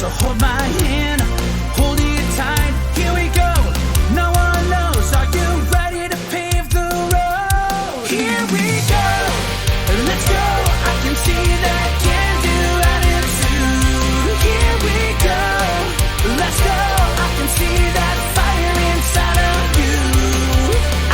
So hold my hand, holding it tight. Here we go. No one knows. Are you ready to pave the road? Here we go. Let's go. I can see that can-do attitude. Here we go. Let's go. I can see that fire inside of you.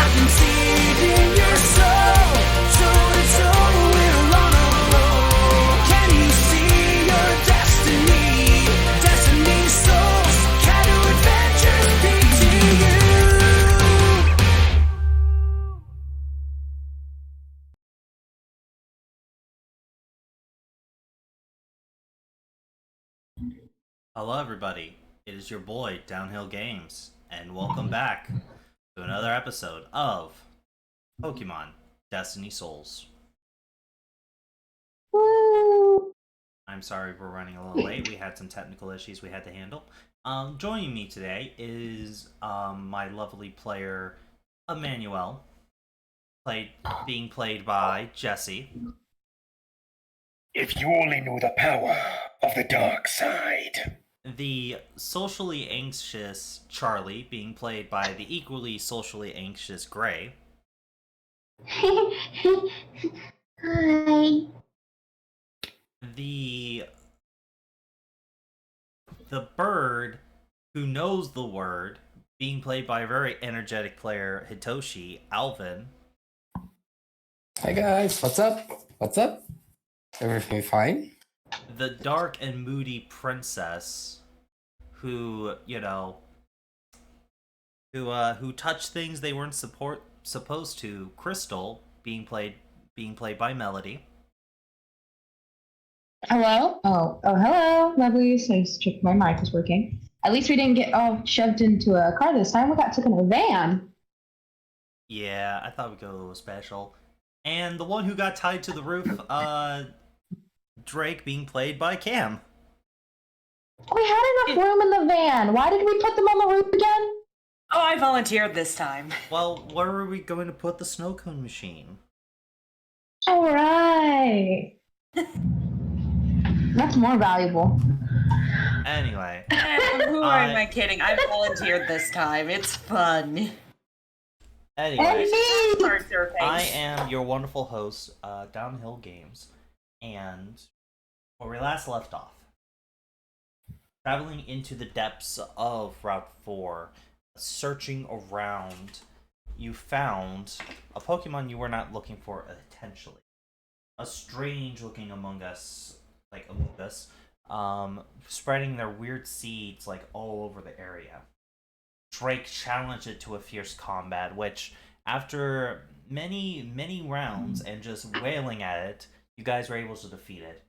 I can see it in your soul. Toe to toe, we're on a roll. Can you see your destiny? Destiny souls, Kado Adventures PTU. Hello, everybody. It is your boy, Downhill Games, and welcome back to another episode of Pokemon Destiny Souls. Woo! I'm sorry we're running a little late. We had some technical issues we had to handle. Joining me today is my lovely player, Emmanuel, being played by Jesse. If you only knew the power of the dark side. The socially anxious Charlie, being played by the equally socially anxious Gray. Hi. The bird who knows the word, being played by a very energetic player, Hitoshi Alvin. Hi guys, what's up? What's up? Everything fine? The dark and moody princess who, who touched things they weren't supposed to, Crystal, being played by Melody. Hello? Oh, hello, lovelies. I just checked my mic is working. At least we didn't get all shoved into a car this time. We got taken in a van. Yeah, I thought we'd go a little special. And the one who got tied to the roof, Drake, being played by Cam. We had enough room in the van. Why did we put them on the roof again? Oh, I volunteered this time. Well, where are we going to put the snow cone machine? All right. That's more valuable. Anyway. Who am I kidding? I volunteered this time. It's fun. Anyway, Arthur, I thanks. am your wonderful host, Downhill Games, and where we last left off, traveling into the depths of Route 4, searching around, you found a Pokemon you were not looking for intentionally. A strange-looking Among Us, spreading their weird seeds, all over the area. Drake challenged it to a fierce combat, which, after many, many rounds and just wailing at it, you guys were able to defeat it.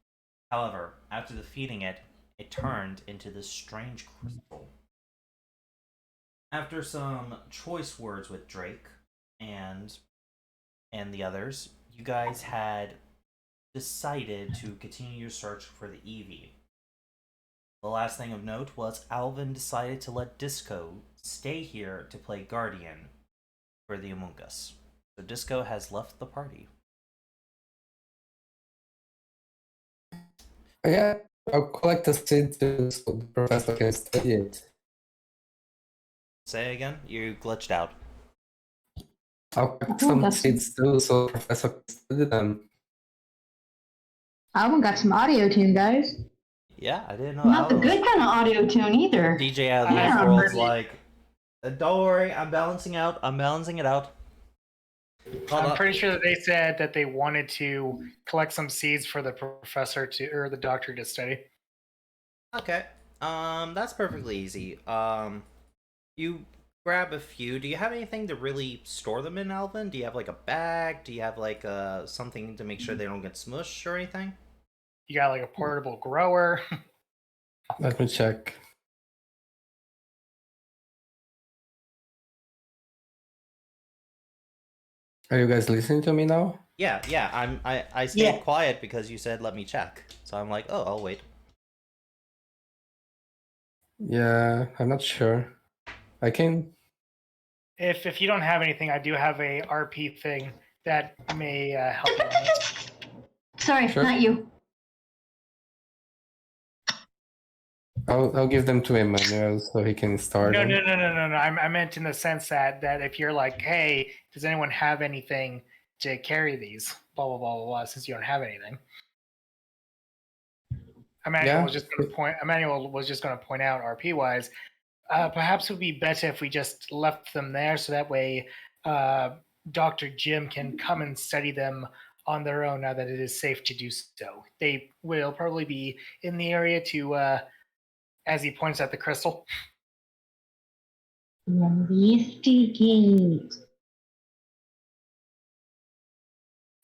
However, after defeating it, it turned into this strange crystal. After some choice words with Drake and the others, you guys had decided to continue your search for the Eevee. The last thing of note was Alvin decided to let Disco stay here to play Guardian for the Among Us. So Disco has left the party. Yeah, I'll collect the seeds so the professor can study it. Say again? You glitched out. I'll collect some seeds too so the professor can study them. Alvin got some audio tune, guys. Yeah, I didn't know. Not the good kind of audio tune either. DJ out of Yeah. the world's like, don't worry, I'm balancing it out. I'm pretty sure that they said that they wanted to collect some seeds for the professor or the doctor to study. Okay. That's perfectly easy. You grab a few. Do you have anything to really store them in, Alvin? Do you have a bag? Do you have something to make sure they don't get smushed or anything? You got a portable grower. Let me check. Are you guys listening to me now? Yeah. I stayed quiet because you said let me check. So I'm like, oh, I'll wait. Yeah, I'm not sure. I can. If you don't have anything, I do have a RP thing that may help you out. Sorry, Sure. not you. I'll give them to Emmanuel so he can start. No, them. no, no, no, no, no. I meant in the sense that if you're like, hey, does anyone have anything to carry these? Blah blah blah blah blah. Since you don't have anything, Emmanuel Yeah. was just going to point. Emmanuel was just going to point out, RP wise, perhaps it would be better if we just left them there, so that way, Dr. Jim can come and study them on their own now that it is safe to do so. They will probably be in the area to, as he points at the crystal. Investigate.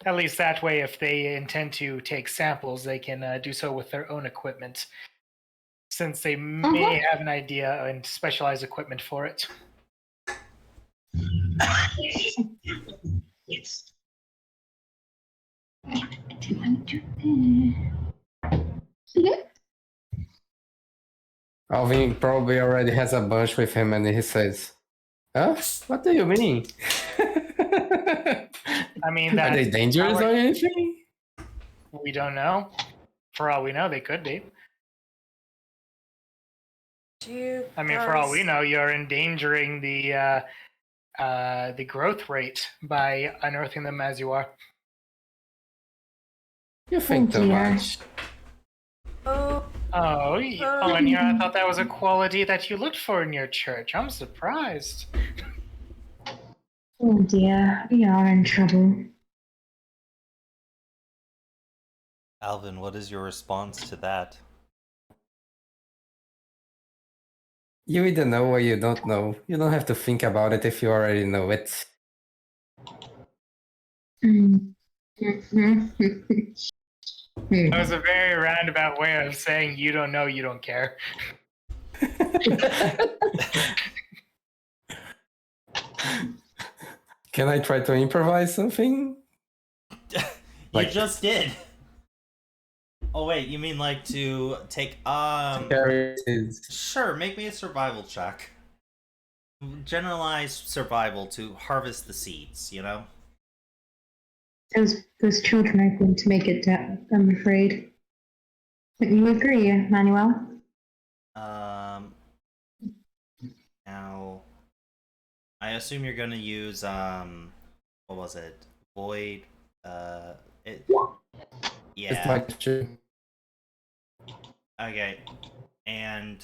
At least that way, if they intend to take samples, they can do so with their own equipment, since they may have an idea and specialized equipment for it. Yes. Alvin probably already has a bunch with him, and he says, "Huh? What do you mean? I mean, Are they that's dangerous or anything?" we don't know. For all we know, they could be. I mean, for all we know, you're endangering the growth rate by unearthing them as you are. You think too dear. much. Oh, and here I thought that was a quality that you looked for in your church. I'm surprised. Oh dear, we are in trouble. Alvin, what is your response to that? You either know or you don't know. You don't have to think about it if you already know it. That was a very roundabout way of saying you don't know, you don't care. Can I try to improvise something? You just did. Oh wait, you mean like to take Sure, make me a survival check. Generalized survival to harvest the seeds, you know? Those children are going to make it, I'm afraid. But you agree, Manuel? Now I assume you're gonna use what was it? Void it It's yeah. like true. Okay. And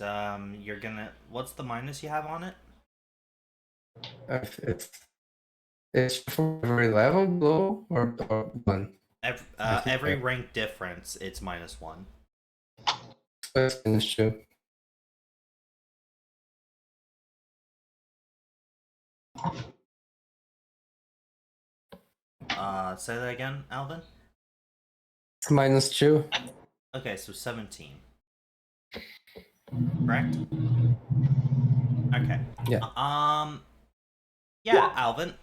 you're gonna what's the minus you have on it? It's for every level below or one. Every rank difference it's -1. That's true. Say that again, Alvin? It's -2. Okay, so 17. Correct? Okay. Yeah. Yeah, Alvin.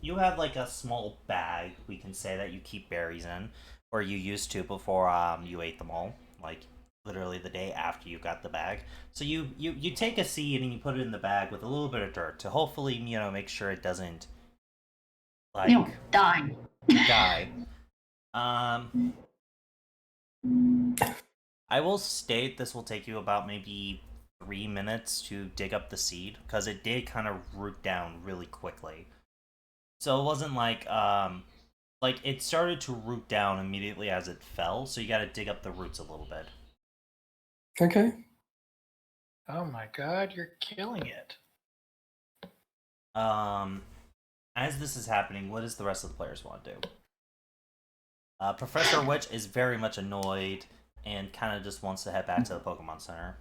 You have like a small bag, we can say, that you keep berries in, or you used to before you ate them all, like literally the day after you got the bag. So you take a seed and you put it in the bag with a little bit of dirt to hopefully, you know, make sure it doesn't like die. die. I will state this will take you about maybe 3 minutes to dig up the seed, because it did kind of root down really quickly. So it wasn't like it started to root down immediately as it fell, so you gotta dig up the roots a little bit. Okay. Oh my god, you're killing it. As this is happening, what does the rest of the players want to do? Professor Witch is very much annoyed and kind of just wants to head back to the Pokemon Center.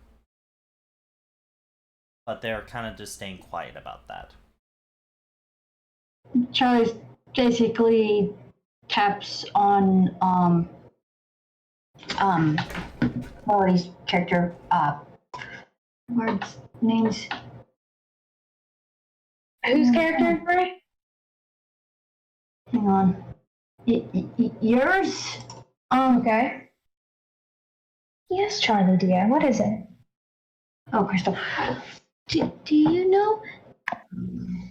But they're kind of just staying quiet about that. Charlie basically taps on Melody's character words, names. Whose character, right? Hang on. Yours? Okay. Yes, Charlie dear, what is it? Oh, Crystal. Do you know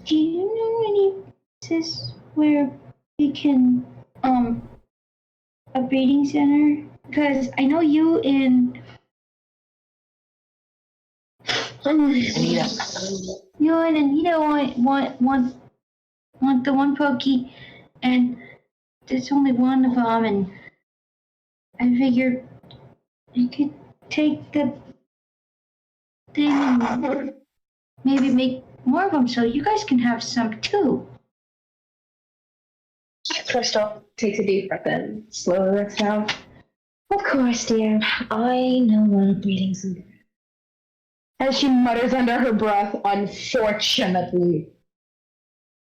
any places where we can a breeding center? Because I know you and Anita. You and Anita want the one pokey, and there's only one of them, and I figured I could take the thing and maybe make more of them so you guys can have some too. Crystal takes a deep breath in, slowly looks out. Of course, dear. I know what a breathing's like. As she mutters under her breath, unfortunately.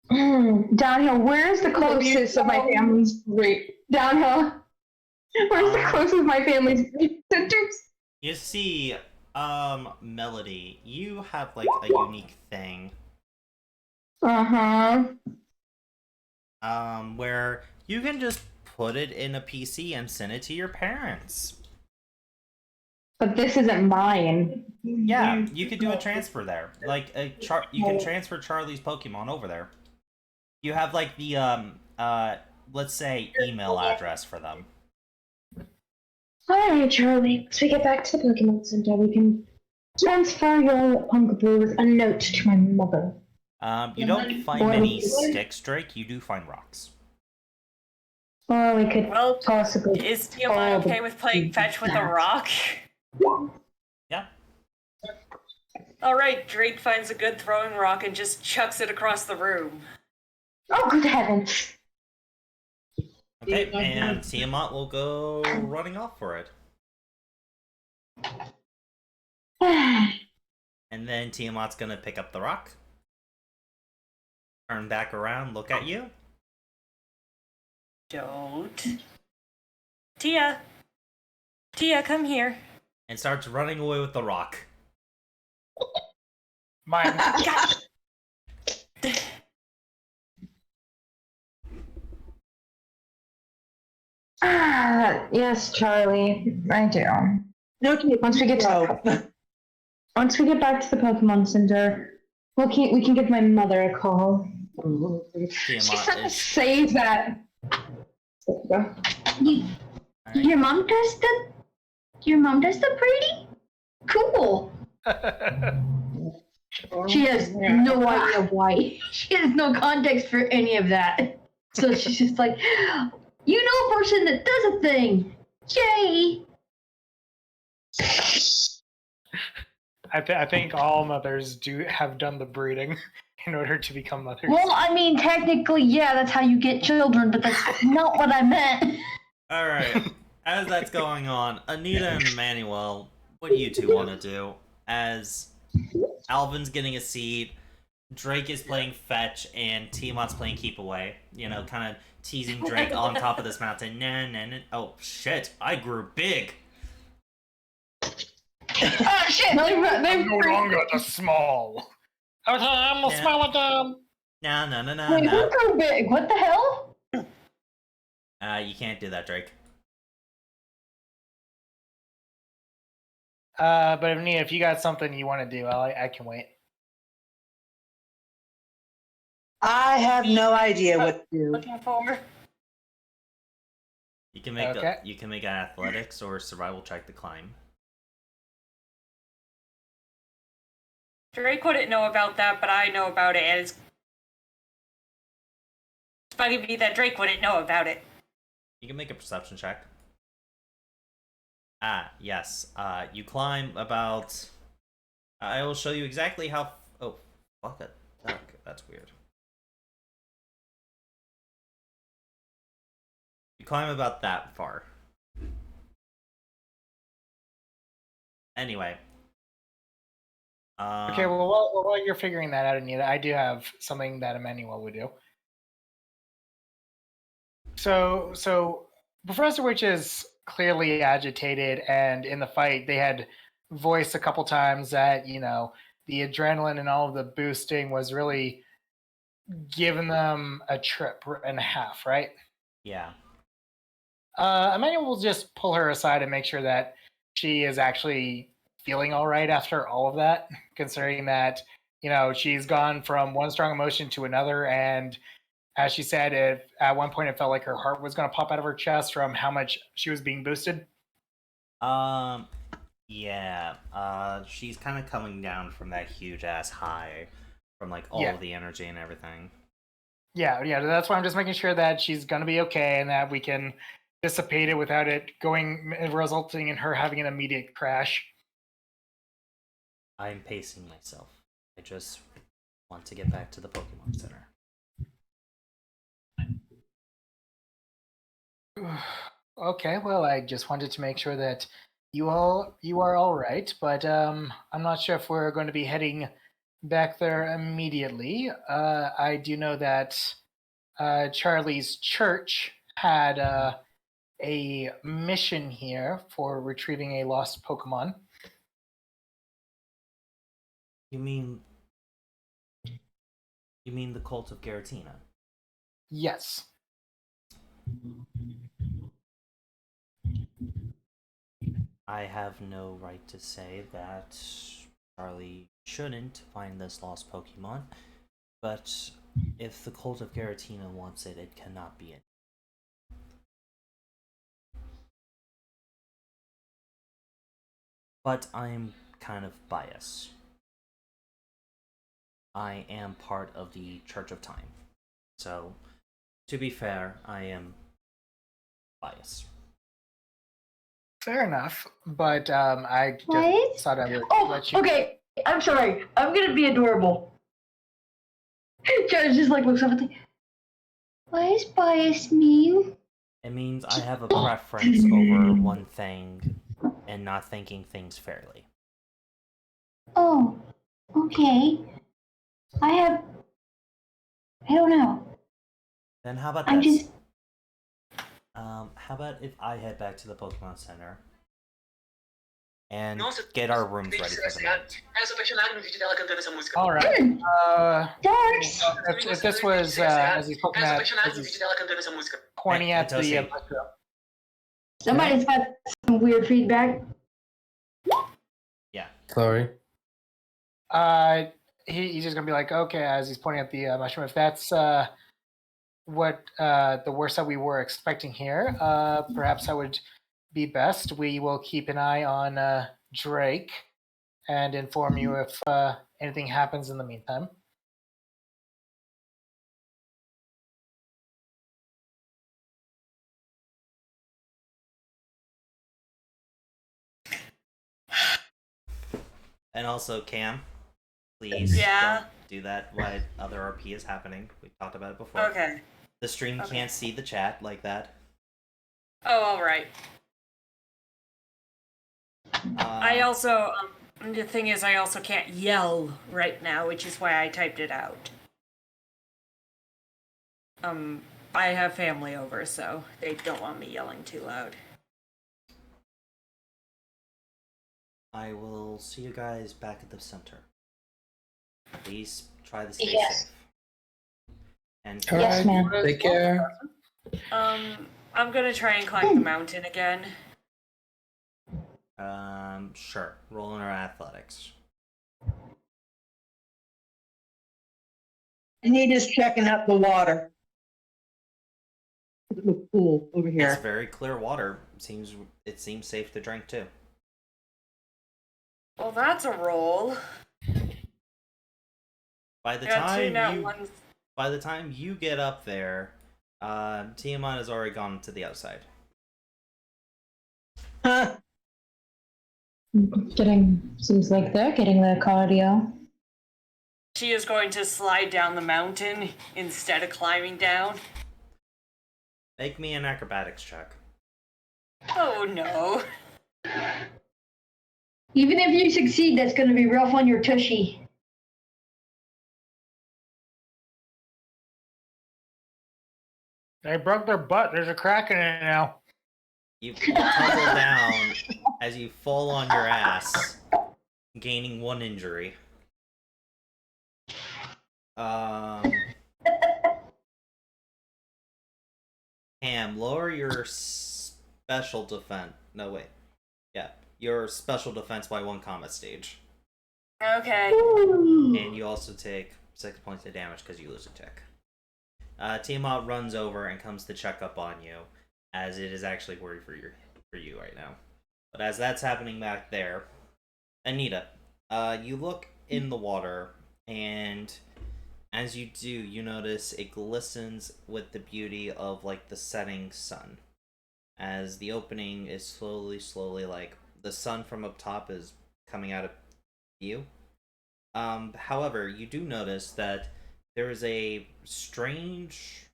Downhill, where's the closest of my family's Downhill, where's the closest of my family's centers? You see, Melody, you have like a unique thing. Uh-huh. Where you can just put it in a PC and send it to your parents. But this isn't mine. Yeah, you could do a transfer there. Like you can transfer Charlie's Pokemon over there. You have like the let's say email address for them. Alright, Charlie. Once we get back to the Pokemon Center, we can transfer your Punkaboo with a note to my mother. You don't find many sticks, Drake. You do find rocks. Or we could Well, possibly... is Tiamat okay with playing fetch with a rock? Yeah. Alright, Drake finds a good throwing rock and just chucks it across the room. Oh, good heavens. Okay, and Tiamat will go running off for it. And then Tiamat's gonna pick up the rock. Turn back around, look at you. Don't. Tia! Tia, come here. And starts running away with the rock. Mine. Yes, Charlie, I do. Once we get once we get back to the Pokemon Center, we can give my mother a call. She's trying to save that. Your mom does the breeding? Cool. She has no idea why. She has no context for any of that. So she's just like, you know a person that does a thing. Yay! I think all mothers have done the breeding in order to become mothers. Well, I mean, technically, yeah, that's how you get children, but that's not what I meant. Alright, as that's going on, Anita and Emmanuel, what do you two want to do? As Alvin's getting a seat, Drake is playing fetch, and Tiamat's playing keep away. You know, kind of teasing Drake on top of this mountain. Nah. Oh, shit, I grew big. Oh, shit! I'm no longer the small. I'm the small again. Nah. Wait, who grew big? What the hell? You can't do that, Drake. But Anita, if you got something you want to do, I can wait. I have no idea what to do. Looking for? You can make Okay. you can make an athletics or survival check to climb. Drake wouldn't know about that, but I know about it, and it's funny to me that Drake wouldn't know about it. You can make a perception check. Ah, yes. You climb about... I will show you exactly how... Oh, fuck it. Duck. That's weird. You climb about that far. Anyway. Okay, well, while you're figuring that out, Anita, I do have something that Emmanuel would do. So Professor Witch is clearly agitated, and in the fight, they had voiced a couple times that, you know, the adrenaline and all of the boosting was really giving them a trip and a half, right? Yeah. Emmanuel will just pull her aside and make sure that she is actually feeling all right after all of that, considering that, you know, she's gone from one strong emotion to another, and as she said, at one point it felt like her heart was going to pop out of her chest from how much she was being boosted. Yeah, she's kind of coming down from that huge ass high, from like all Yeah. of the energy and everything. Yeah, that's why I'm just making sure that she's gonna be okay and that we can dissipate it without it resulting in her having an immediate crash. I'm pacing myself. I just want to get back to the Pokemon Center. Okay, well, I just wanted to make sure that you are all right, but I'm not sure if we're going to be heading back there immediately. I do know that Charlie's church had a mission here for retrieving a lost Pokemon. You mean the cult of Garatina? Yes. I have no right to say that Charlie shouldn't find this lost Pokemon, but if the cult of Garatina wants it, it cannot be it. But I'm kind of biased. I am part of the Church of Time. So, to be fair, I am biased. Fair enough, but I just What? thought I would Oh, let you. okay. I'm sorry. I'm gonna be adorable. Charlie just like looks up and like, what does bias mean? It means I have a preference over one thing and not thinking things fairly. Oh, okay. I don't know. Then how about I'm this? just. How about if I head back to the Pokemon Center and get our rooms ready for the night? All right. Darks. If this was as he's poking at, as he's pointing at the Tosi. Somebody's got some weird feedback. Yeah. Sorry. He's just gonna be like, okay, as he's pointing at the mushroom. If that's what the worst that we were expecting here, perhaps that would be best. We will keep an eye on Drake and inform you if anything happens in the meantime. And also, Cam, please Yeah? don't do that while other RP is happening. We talked about it before. Okay. The stream Okay. can't see the chat like that. Oh, all right. I also, the thing is, I also can't yell right now, which is why I typed it out. I have family over, so they don't want me yelling too loud. I will see you guys back at the center. Please try to stay Yes. safe. And All Yes, right. ma'am. Take care. I'm gonna try and climb the mountain again. Sure. Roll in our athletics. Anita's checking out the water. It looks cool over It's here. very clear water. It seems safe to drink too. Well, that's a roll. By the Got two time nat you ones. by the time you get up there, Tiamat has already gone to the outside. Huh? Seems like they're getting their cardio. She is going to slide down the mountain instead of climbing down. Make me an acrobatics check. Oh no. Even if you succeed, that's gonna be rough on your tushy. They broke their butt. There's a crack in it now. You tumble down as you fall on your ass, gaining 1 injury. Cam, lower your special defense. No, wait. Yeah, your special defense by 1 combat stage. Okay. And you also take 6 points of damage because you lose a tick. Tiamat runs over and comes to check up on you, as it is actually worried for you right now. But as that's happening back there, Anita, you look in the water, and as you do, you notice it glistens with the beauty of like the setting sun. As the opening is slowly like the sun from up top is coming out of view. However, you do notice that there is a strange,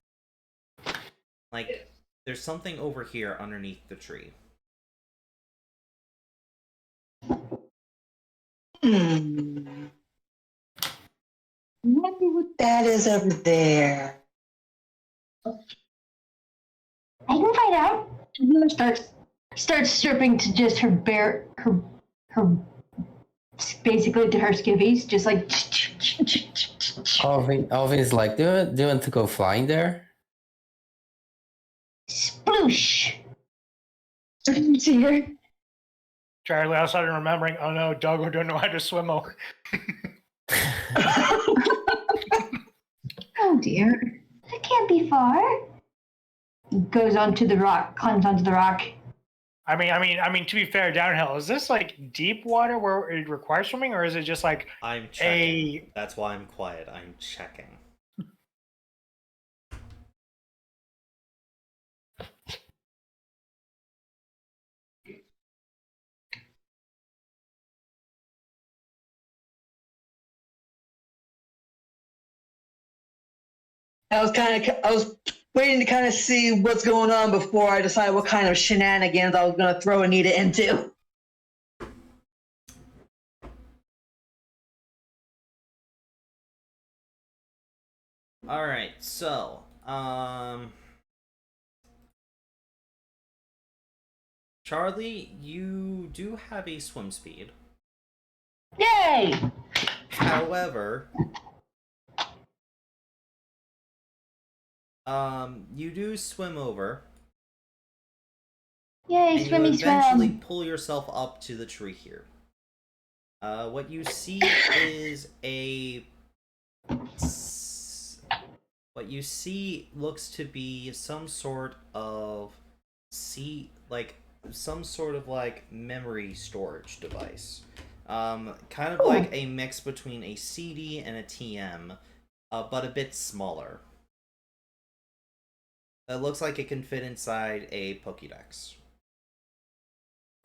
like, there's something over here underneath the tree. Wonder what that is over there. I can find out. Starts stripping to just her basically to her skivvies, just like. Alvin's like, do you want to go flying there? Sploosh. Dear. Charlie, I started remembering, oh no, Doggo don't know how to swim. Oh dear. That can't be far. Goes onto the rock, climbs onto the rock. I mean, to be fair, downhill, is this like deep water where it requires swimming, or is it just like I'm checking. That's why I'm quiet. I'm checking. I was waiting to kind of see what's going on before I decide what kind of shenanigans I was going to throw Anita into. All right, so Charlie, you do have a swim speed. Yay! However, you do swim over. Yay, and swimmy you eventually swim. pull yourself up to the tree here. What you see is what you see looks to be some sort of some sort of like memory storage device. Kind of like a mix between a CD and a TM, but a bit smaller. It looks like it can fit inside a Pokédex.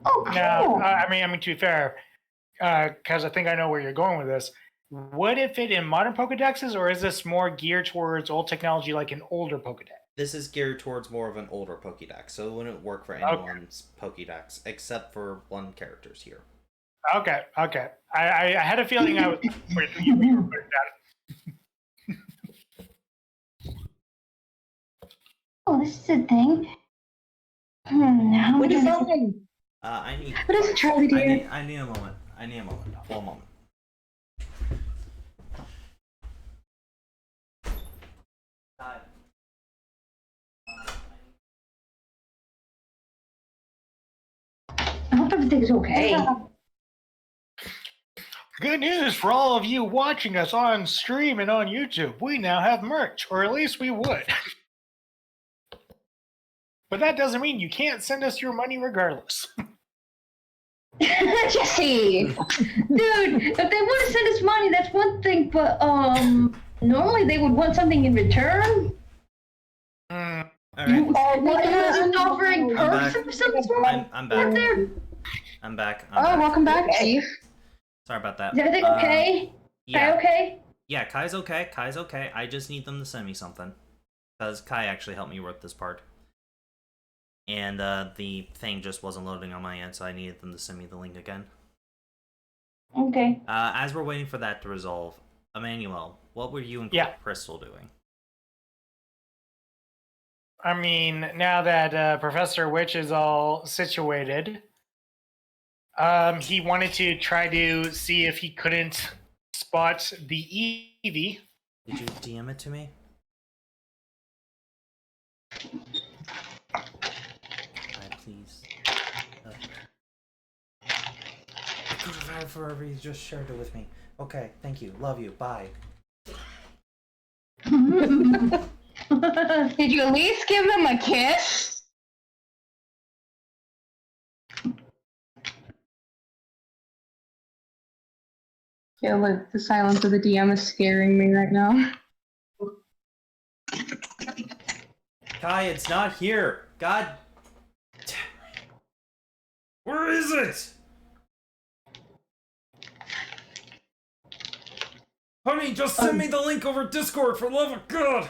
Oh, cool. Now, I mean, to be fair, because I think I know where you're going with this. Would it fit in modern Pokedexes, or is this more geared towards old technology, like an older Pokedex? This is geared towards more of an older Pokédex, so it wouldn't work for anyone's Pokédex, except for one character's here. Okay. I had a feeling I was put it Oh, this is a thing. What is that? I need. What is it, Charlie dear? I need a moment. One moment. I hope everything's okay. Good news for all of you watching us on stream and on YouTube. We now have merch, or at least we would. But that doesn't mean you can't send us your money regardless. Jesse! Dude, if they want to send us money, that's one thing, but normally they would want something in return. All right. Isn't offering perks of some sort? I'm back. There? I'm back. Welcome back, Chief. Sorry about that. Is everything okay? Yeah. Kai okay? Yeah, Kai's okay. I just need them to send me something. Because Kai actually helped me with this part. And the thing just wasn't loading on my end, so I needed them to send me the link again. Okay. As we're waiting for that to resolve, Emmanuel, what were you and Crystal doing? I mean, now that Professor Witch is all situated, he wanted to try to see if he couldn't spot the Eevee. Did you DM it to me? Please. Forever, you just shared it with me. Okay, thank you. Love you. Bye. Did you at least give them a kiss? feel like the silence of the DM is scaring me right now. Kai, it's not here. God. Where is it? Honey, just send me the link over Discord for love of God.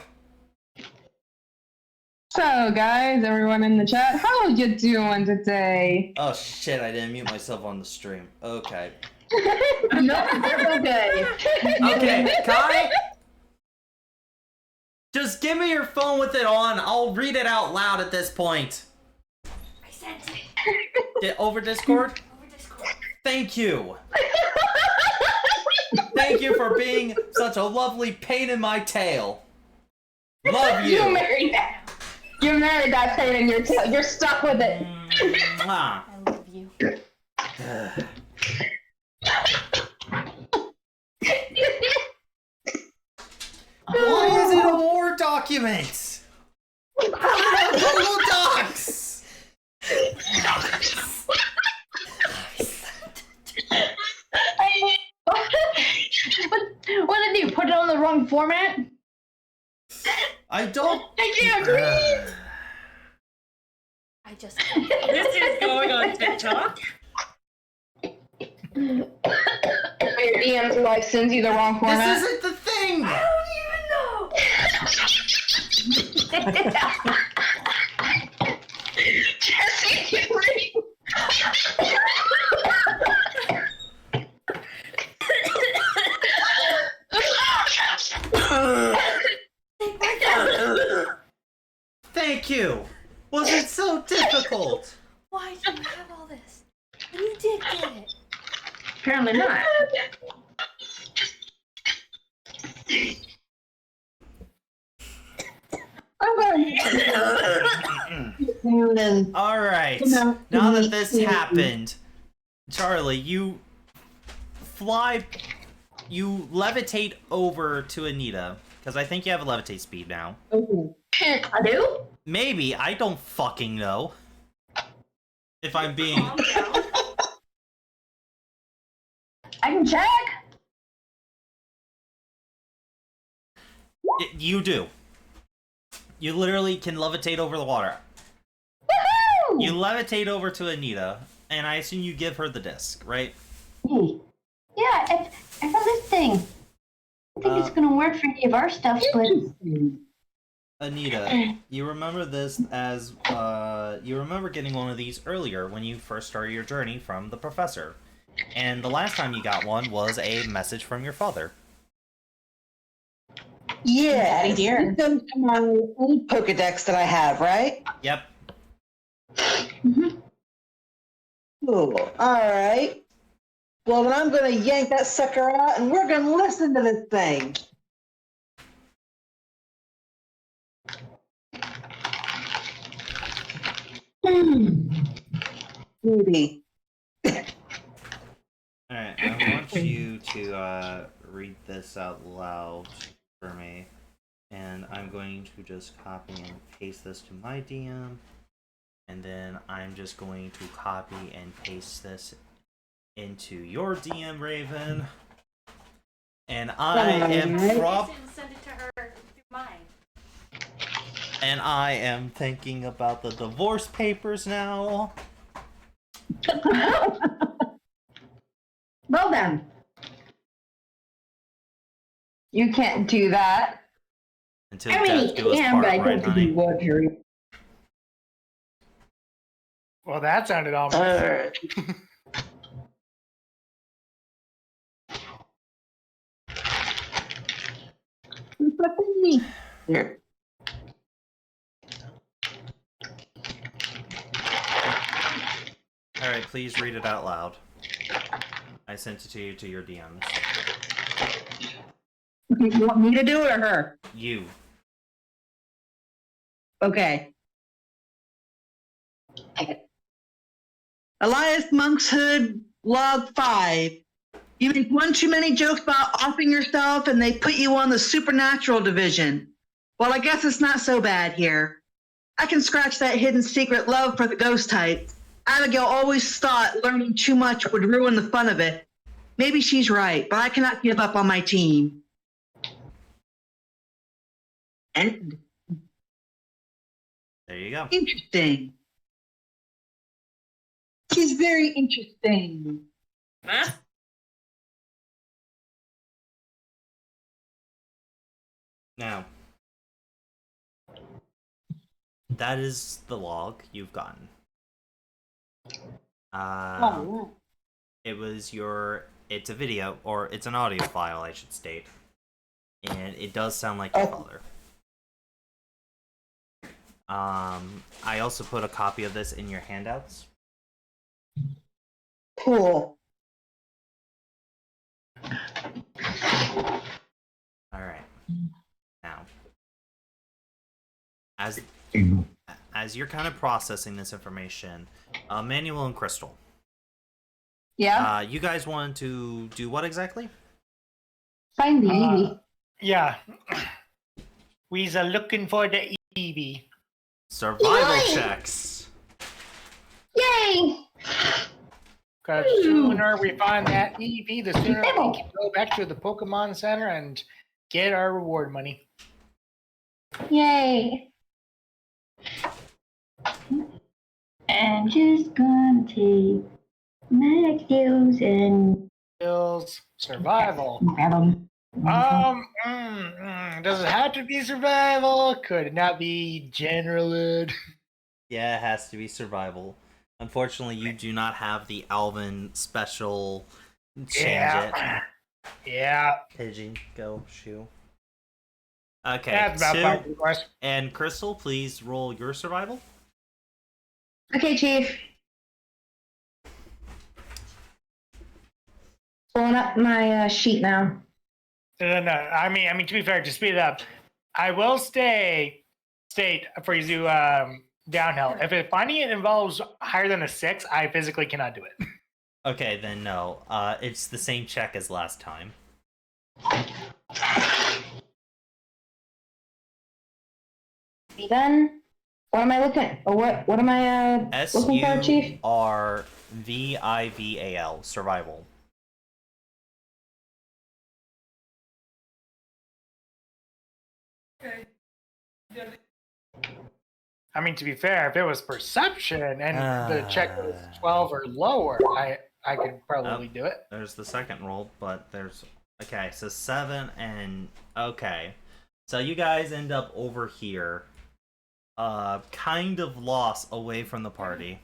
So, guys, everyone in the chat, how you doing today? Oh shit, I didn't mute myself on the stream. Okay. No, that's okay. Okay, Kai? Just give me your phone with it on. I'll read it out loud at this point. I sent it. Over Discord? Over Discord. Thank you. Thank you for being such a lovely pain in my tail. Love you. You married that. You married that pain in your tail. You're stuck with it. Mwah. I love you. Why is it a Word document? Google Docs. What did you put it on the wrong format? I don't. I can't read. I just. This is going on TikTok. Your DM's like sends you the wrong format. This isn't the thing. I don't even know. Jesse, you read. Thank you. Was it so difficult? Why do you have all this? And you did get it. Apparently not. All right. Now that this happened, Charlie, you levitate over to Anita, because I think you have a levitate speed now. I do? Maybe, I don't fucking know. If I'm being... Calm down. I can check. You do. You literally can levitate over the water. Woohoo! You levitate over to Anita, and I assume you give her the disc, right? Yeah, I found this thing. I think it's gonna work for any of our stuff, but Anita, you remember this as, you remember getting one of these earlier when you first started your journey from the professor. And the last time you got one was a message from your father. Yeah, Daddy dear. it's from my old Pokedex that I have, right? Yep. Cool. All right. Well, then I'm gonna yank that sucker out, and we're gonna listen to this thing. Maybe. Alright, I want you to read this out loud for me. And I'm going to just copy and paste this to my DM. And then I'm just going to copy and paste this into your DM, Raven. And I am Send it to her through mine. And I am thinking about the divorce papers now. well then. You can't do that. Until I mean, death do us yeah, part, but I right, don't think honey? you would, Harry. Well, that sounded ominous. Alright. Here. Alright, please read it out loud. I sent it to you to your DMs. You want me to do it or her? You. Okay. Elias Monkshood, Log 5. You make one too many jokes about offing yourself and they put you on the supernatural division. Well, I guess it's not so bad here. I can scratch that hidden secret love for the ghost type. Abigail always thought learning too much would ruin the fun of it. Maybe she's right, but I cannot give up on my team. And There you go. interesting. She's very interesting. Huh? Now, that is the log you've gotten. It was it's a video, or it's an audio file, I should state. And it does sound like your father. I also put a copy of this in your handouts. Cool. Alright. Now, as you're kind of processing this information, Manuel and Crystal, Yeah. you guys want to do what exactly? Find the Eevee. Yeah. We's looking for the Eevee. Survival Yay! checks. Yay! Because the sooner we find that Eevee, the sooner we can go back to the Pokemon Center and get our reward money. Yay! I'm just gonna take my skills and Skills, survival. grab them. Does it have to be survival? Could it not be general ed? Yeah, it has to be survival. Unfortunately, you do not have the Alvin special change it. Yeah. Pigeon, go, shoe. Okay, That's about Sue fine, of course. and Crystal, please roll your survival. Okay, Chief. Pulling up my sheet now. No. I mean, to be fair, to speed it up, I will state for you downhill. If finding it involves higher than a 6, I physically cannot do it. Okay, then no. It's the same check as last time. Then, what am I looking? What am I looking for, Chief? SURVIVAL, survival. I mean, to be fair, if it was perception and the check was 12 or lower, I could probably do it. There's the second roll, but there's... Okay, so 7 and... Okay. So you guys end up over here. Kind of lost away from the party.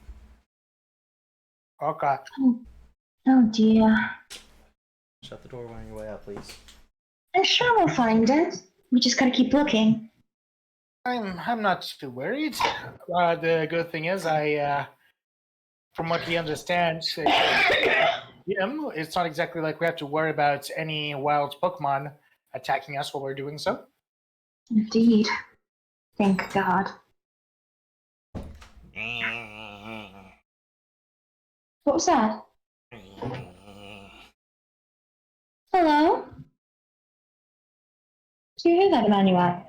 Okay. Oh dear. Shut the door on your way out, please. I'm sure we'll find it. We just gotta keep looking. I'm not too worried. The good thing is, from what we understand, it's not exactly like we have to worry about any wild Pokemon attacking us while we're doing so. Indeed. Thank God. What was that? Hello? Do you hear that, Emmanuel?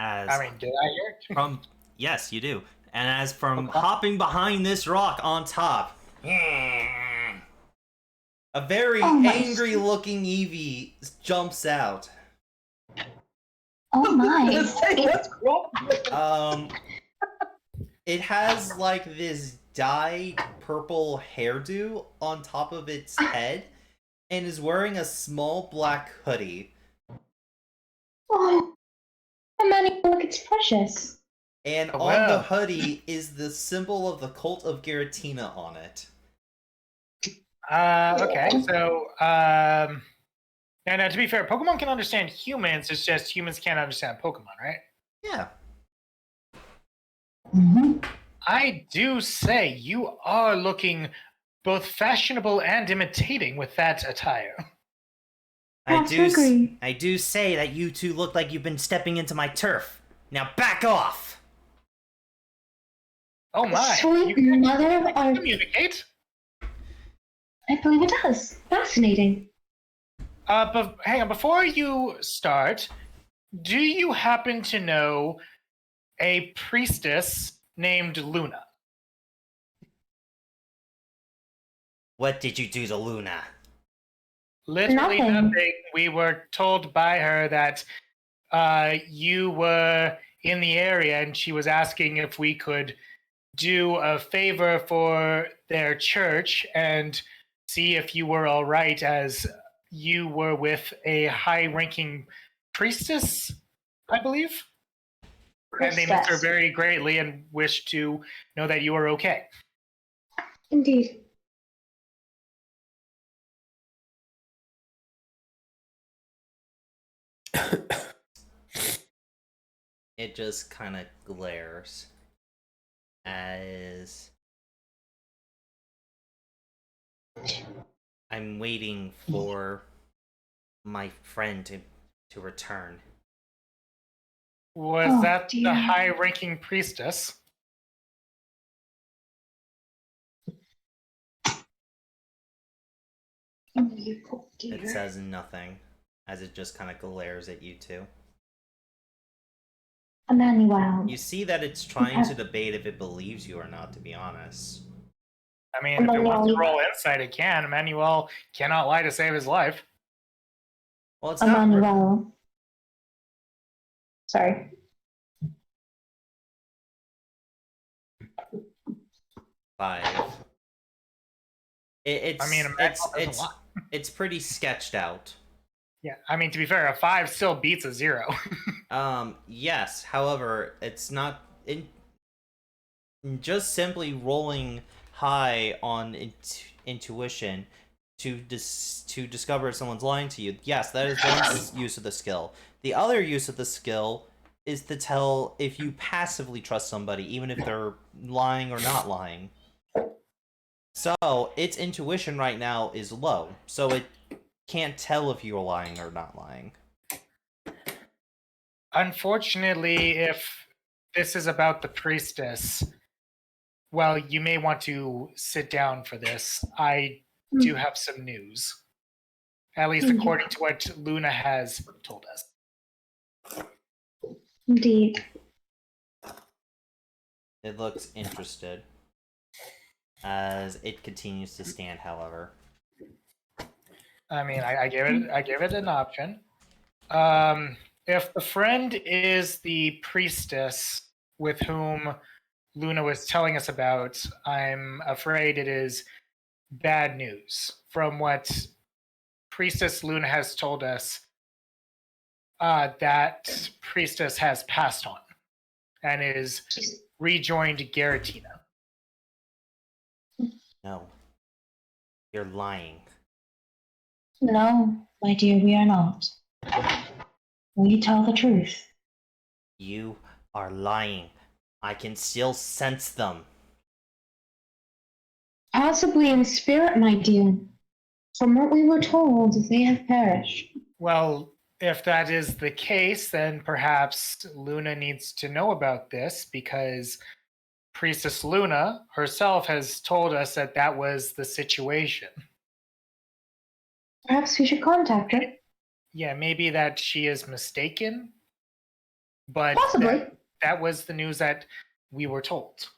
As I mean, did I hear it? from... Yes, you do. And as from hopping behind this rock on top, a very angry-looking Eevee jumps out. Oh my. What's wrong? It has like this dyed purple hairdo on top of its head, and is wearing a small black hoodie. Oh, Emmanuel, look, it's precious. And Oh, on the wow. hoodie is the symbol of the cult of Giratina on it. Okay, so, now, to be fair, Pokemon can understand humans, it's just humans can't understand Pokemon, right? Yeah. I do say you are looking both fashionable and imitating with that attire. I Yes, agree. do say that you two look like you've been stepping into my turf. Now back off! Oh my! Sweet You mother of our... communicate? I believe it does. Fascinating. But hang on, before you start, do you happen to know a priestess named Luna? What did you do to Luna? Literally Nothing. nothing. We were told by her that you were in the area, and she was asking if we could do a favor for their church and see if you were all right, as you were with a high-ranking priestess, I believe. And they missed her Priestess. very greatly and wished to know that you were okay. Indeed. It just kind of glares as I'm waiting for my friend to return. Was Oh, that dear. the high-ranking priestess? Oh, you poor It dear. says nothing, as it just kind of glares at you two. Emmanuel. You see that it's trying to debate if it believes you or not, to be honest. I mean, if it wants to Emmanuel. roll insight, it can. Emmanuel cannot lie to save his life. Well, it's not. Emmanuel. Sorry. Five. It's. I mean, Emmanuel doesn't lie. It's pretty sketched out. Yeah, I mean, to be fair, a 5 still beats a 0. Yes. However, it's not just simply rolling high on intuition to discover if someone's lying to you. Yes, that is one use of the skill. The other use of the skill is to tell if you passively trust somebody, even if they're lying or not lying. So its intuition right now is low, so it can't tell if you're lying or not lying. Unfortunately, if this is about the priestess, well, you may want to sit down for this. I do have some news. At least according to what Luna has told us. Indeed. It looks interested as it continues to stand, however. I mean, I gave it an option. If the friend is the priestess with whom Luna was telling us about, I'm afraid it is bad news. From what Priestess Luna has told us, that priestess has passed on and is rejoined Garatina. No. You're lying. No, my dear, we are not. We tell the truth. You are lying. I can still sense them. Possibly in spirit, my dear. From what we were told, they have perished. Well, if that is the case, then perhaps Luna needs to know about this, because Priestess Luna herself has told us that that was the situation. Perhaps we should contact her. Yeah, maybe that she is mistaken, but Possibly. that was the news that we were told.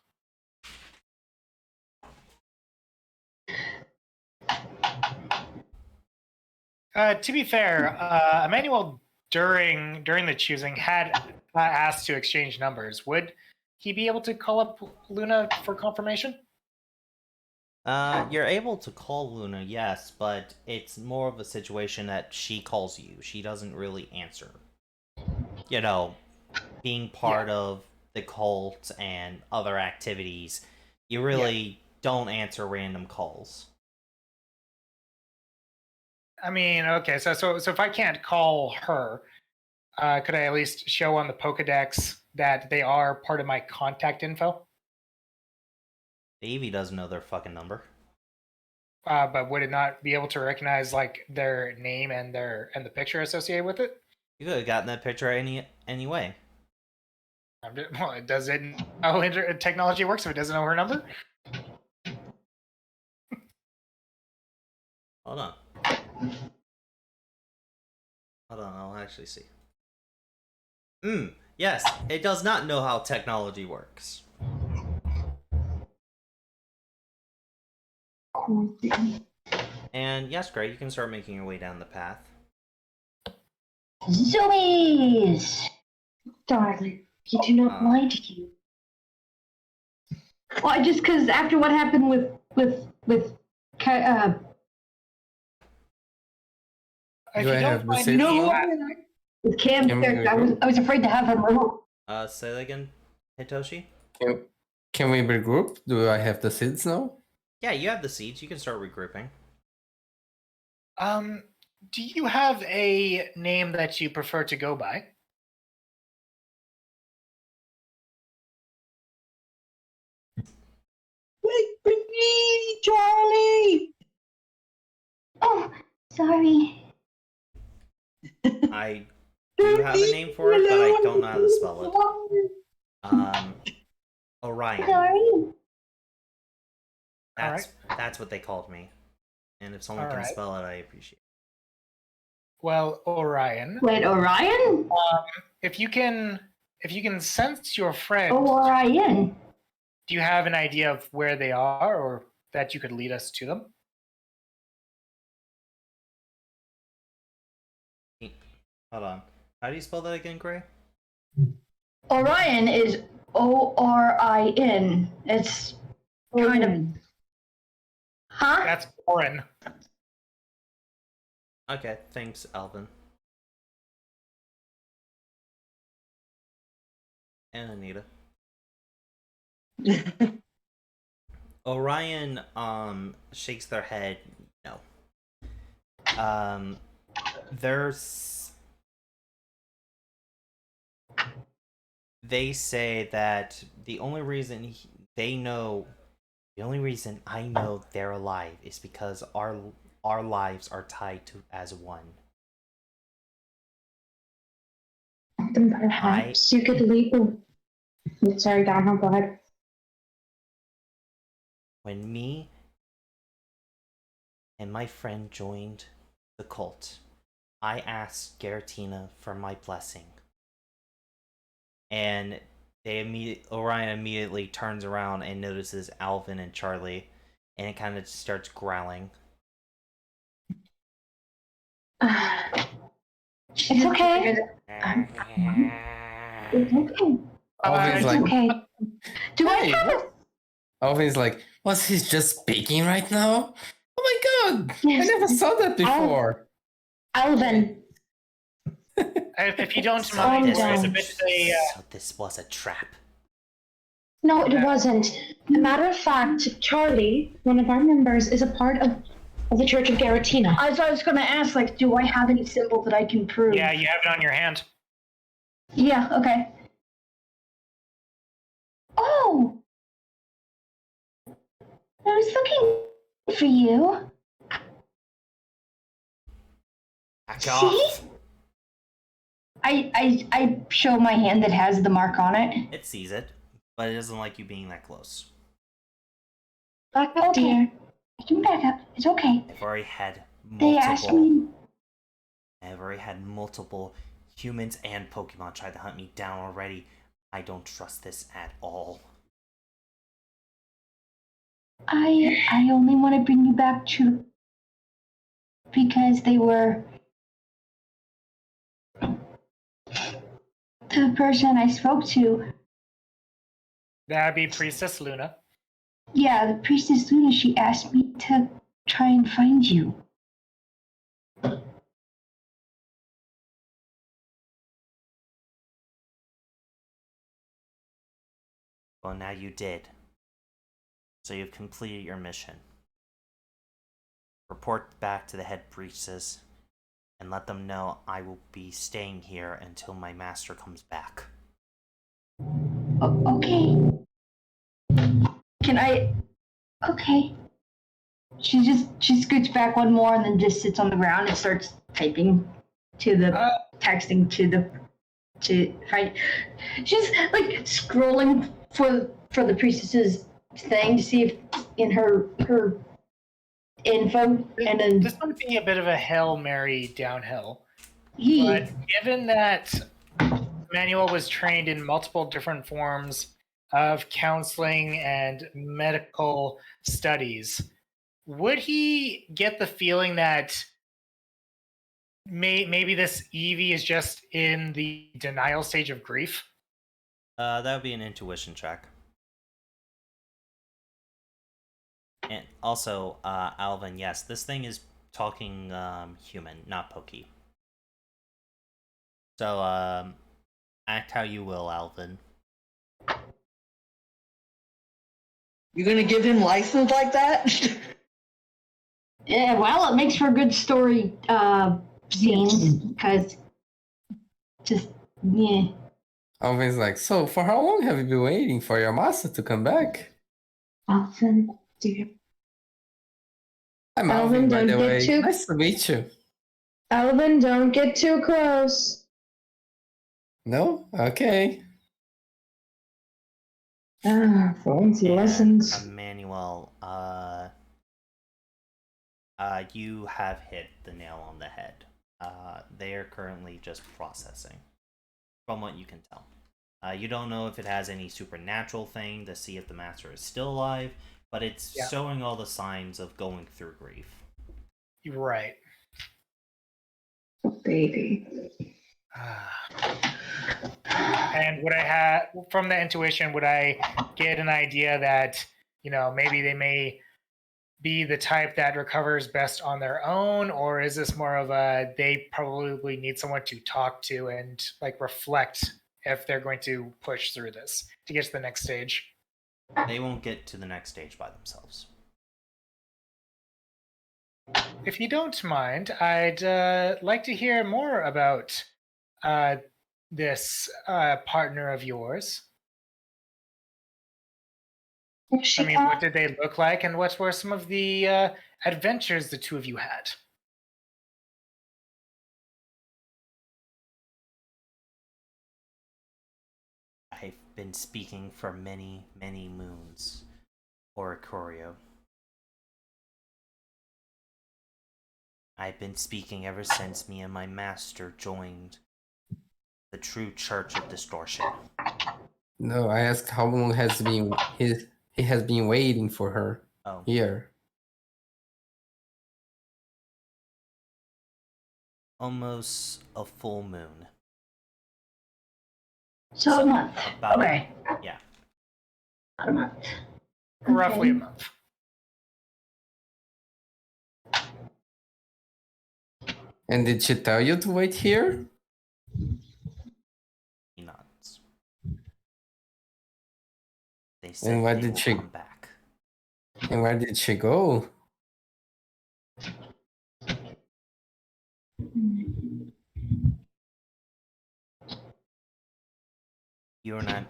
To be fair, Emmanuel during the choosing had asked to exchange numbers. Would he be able to call up Luna for confirmation? You're able to call Luna, yes, but it's more of a situation that she calls you. She doesn't really answer. You know, being part of the cult and other activities, you really don't answer random calls. I mean, okay, so if I can't call her, could I at least show on the Pokedex that they are part of my contact info? Davey doesn't know their fucking number. But would it not be able to recognize like their name and the picture associated with it? You could have gotten that picture any way. Well, does it know how technology works if it doesn't know her number? Hold on. Hold on, I'll actually see. Yes, it does not know how technology works. And yes, Gray, you can start making your way down the path. Zoomies! Darling, you do not like you. Well, just because after what happened with If Do you I don't have the mind same me one? with Cam's Can we character, regroup? I was afraid to have him remove. Say that again, Hitoshi? Can we regroup? Do I have the seeds now? Yeah, you have the seeds. You can start regrouping. Do you have a name that you prefer to go by? Wait for me, Charlie. Oh, sorry. I do have a name for it, but I don't know how to spell it. Orion. Sorry. That's what they called me. And if someone can Alright. spell it, I appreciate it. Well, Orion. Wait, Orion? If you can sense your friend, Orion. do you have an idea of where they are, or that you could lead us to them? Hold on. How do you spell that again, Gray? Orion is Orin. It's kind of. Huh? That's Orin. Okay, thanks, Alvin. And Anita. Orion shakes their head. No. They say that the only reason I know they're alive is because our lives are tied to as one. Then perhaps you could leave the... Sorry, Donna, go ahead. When me and my friend joined the cult, I asked Garatina for my blessing. And Orion immediately turns around and notices Alvin and Charlie, and it kind of starts growling. It's okay. It's okay. Alvin's like, Okay. Do I Hey, have a... Alvin's like, was he just speaking right now? Oh my god! Yes. I never saw that before. Alvin. If you don't Calm mind, down. there's a bit of a. So this was a trap. No, it wasn't. As a matter of fact, Charlie, one of our members, is a part of the Church of Garatina. I was going to ask, like, do I have any symbol that I can prove? Yeah, you have it on your hand. Yeah, okay. Oh! I was looking for you. Back See? off. I show my hand that has the mark on it. It sees it, but it doesn't like you being that close. Back up, dear. I can back up. It's okay. I've already had They asked me. I've already had multiple humans and Pokemon try to hunt me down already. I don't trust this at all. I only want to bring you back to because they were the person I spoke to. That'd be Priestess Luna. Yeah, the Priestess Luna, she asked me to try and find you. Well, now you did. So you've completed your mission. Report back to the head priestess and let them know I will be staying here until my master comes back. Okay. Can I? Okay. She scoots back one more and then just sits on the ground and starts typing to the texting to find. She's like scrolling for the priestess's thing to see if in her info, and then This might be a bit of a Hail Mary downhill. he. But given that Manuel was trained in multiple different forms of counseling and medical studies, would he get the feeling that maybe this Evie is just in the denial stage of grief? That would be an intuition check. And also, Alvin, yes, this thing is talking human, not Pokey. So, act how you will, Alvin. You gonna give him license like that? Yeah, well, it makes for good story scenes because just yeah. Alvin's like, so for how long have you been waiting for your master to come back? Alvin, dear. I'm Alvin, Alvin, by don't the get way. too- Nice to meet you. Alvin, don't get too close. No? Okay. For once he And, listens. Emmanuel, you have hit the nail on the head. They are currently just processing, from what you can tell. You don't know if it has any supernatural thing to see if the master is still alive, but it's showing all the signs of going through grief. Right. Baby. And would I have, from the intuition, would I get an idea that, maybe they may be the type that recovers best on their own, or is this more of a they probably need someone to talk to and like reflect if they're going to push through this to get to the next stage? They won't get to the next stage by themselves. If you don't mind, I'd like to hear more about this partner of yours. I mean, what did they look like, and what were some of the adventures the two of you had? I've been speaking for many, many moons, Oricorio. I've been speaking ever since me and my master joined the true Church of Distortion. No, I asked how long has been he has been waiting for her here. Almost a full moon. So a month. About, Okay. Yeah. About a month. Roughly a month. And did she tell you to wait here? He nods. They said And where they did will she come back. And where did she go? You're not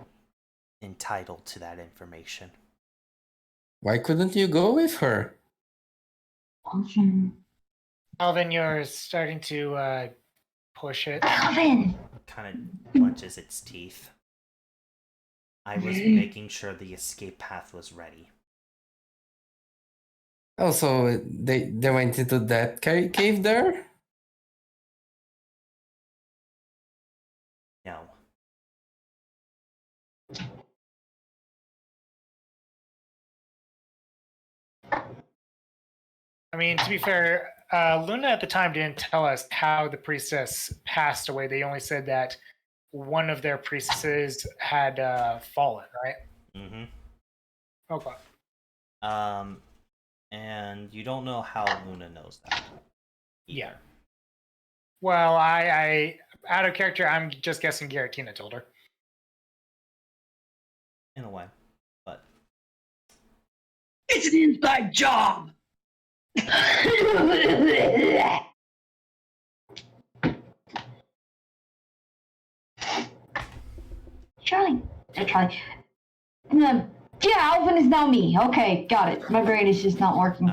entitled to that information. Why couldn't you go with her? Alvin, you're starting to push it. Alvin! Kind of clenches its teeth. I was making sure the escape path was ready. Oh, so they went into that cave there? No. I mean, to be fair, Luna at the time didn't tell us how the priestess passed away. They only said that one of their priestesses had fallen, right? Mm-hmm. Okay. And you don't know how Luna knows that. Yeah. Well, I out of character, I'm just guessing Garatina told her. In a way, but It's an inside job. Charlie. Hey, Charlie. Yeah, Alvin is now me. Okay, got it. My brain is just not working.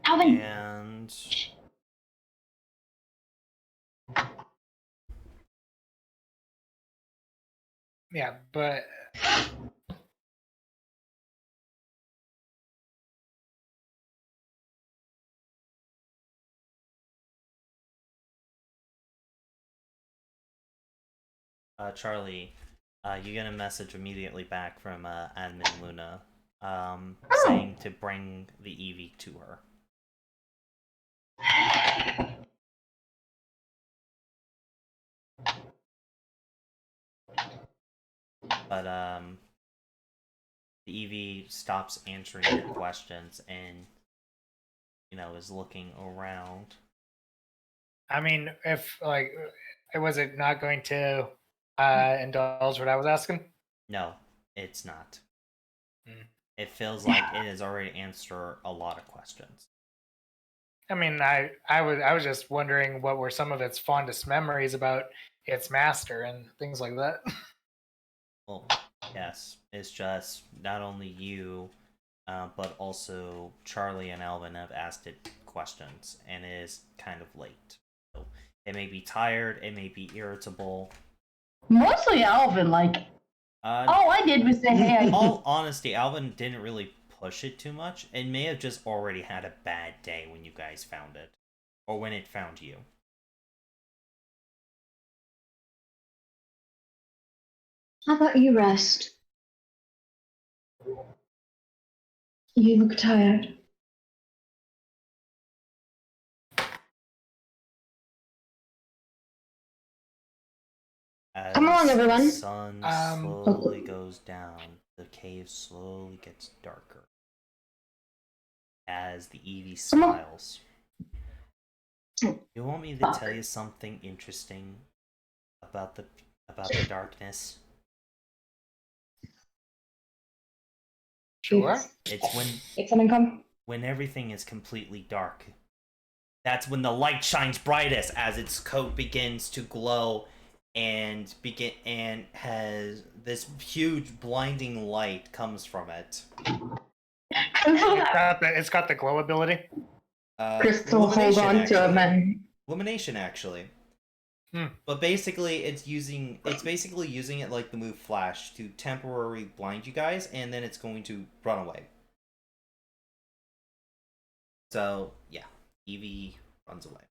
Alvin. And Yeah, but Charlie, you get a message immediately back from Admin Luna saying to bring the Eevee to her. But the Eevee stops answering your questions and, is looking around. I mean, if was it not going to indulge what I was asking? No, it's not. Hmm. It feels like it has already answered a lot of questions. I mean, I was just wondering what were some of its fondest memories about its master and things like that. Well, yes, it's just not only you, but also Charlie and Alvin have asked it questions, and it is kind of late. So it may be tired, it may be irritable. Mostly Alvin, all I did was say, hey, In all honesty, Alvin didn't really push it too much. It may have just already had a bad day when you guys found it, or when it found you. How about you rest? You look tired. As Come along, everyone. the sun slowly goes down, the cave slowly gets darker. As the Eevee smiles. You want me to tell you something interesting about the darkness? Sure. It's something come. when everything is completely dark. That's when the light shines brightest, as its coat begins to glow and has this huge blinding light comes from it. It's got the glow ability. Crystal, hold on to it, man. Illumination, actually. But basically, it's basically using it like the move Flash to temporarily blind you guys, and then it's going to run away. So yeah, Eevee runs away.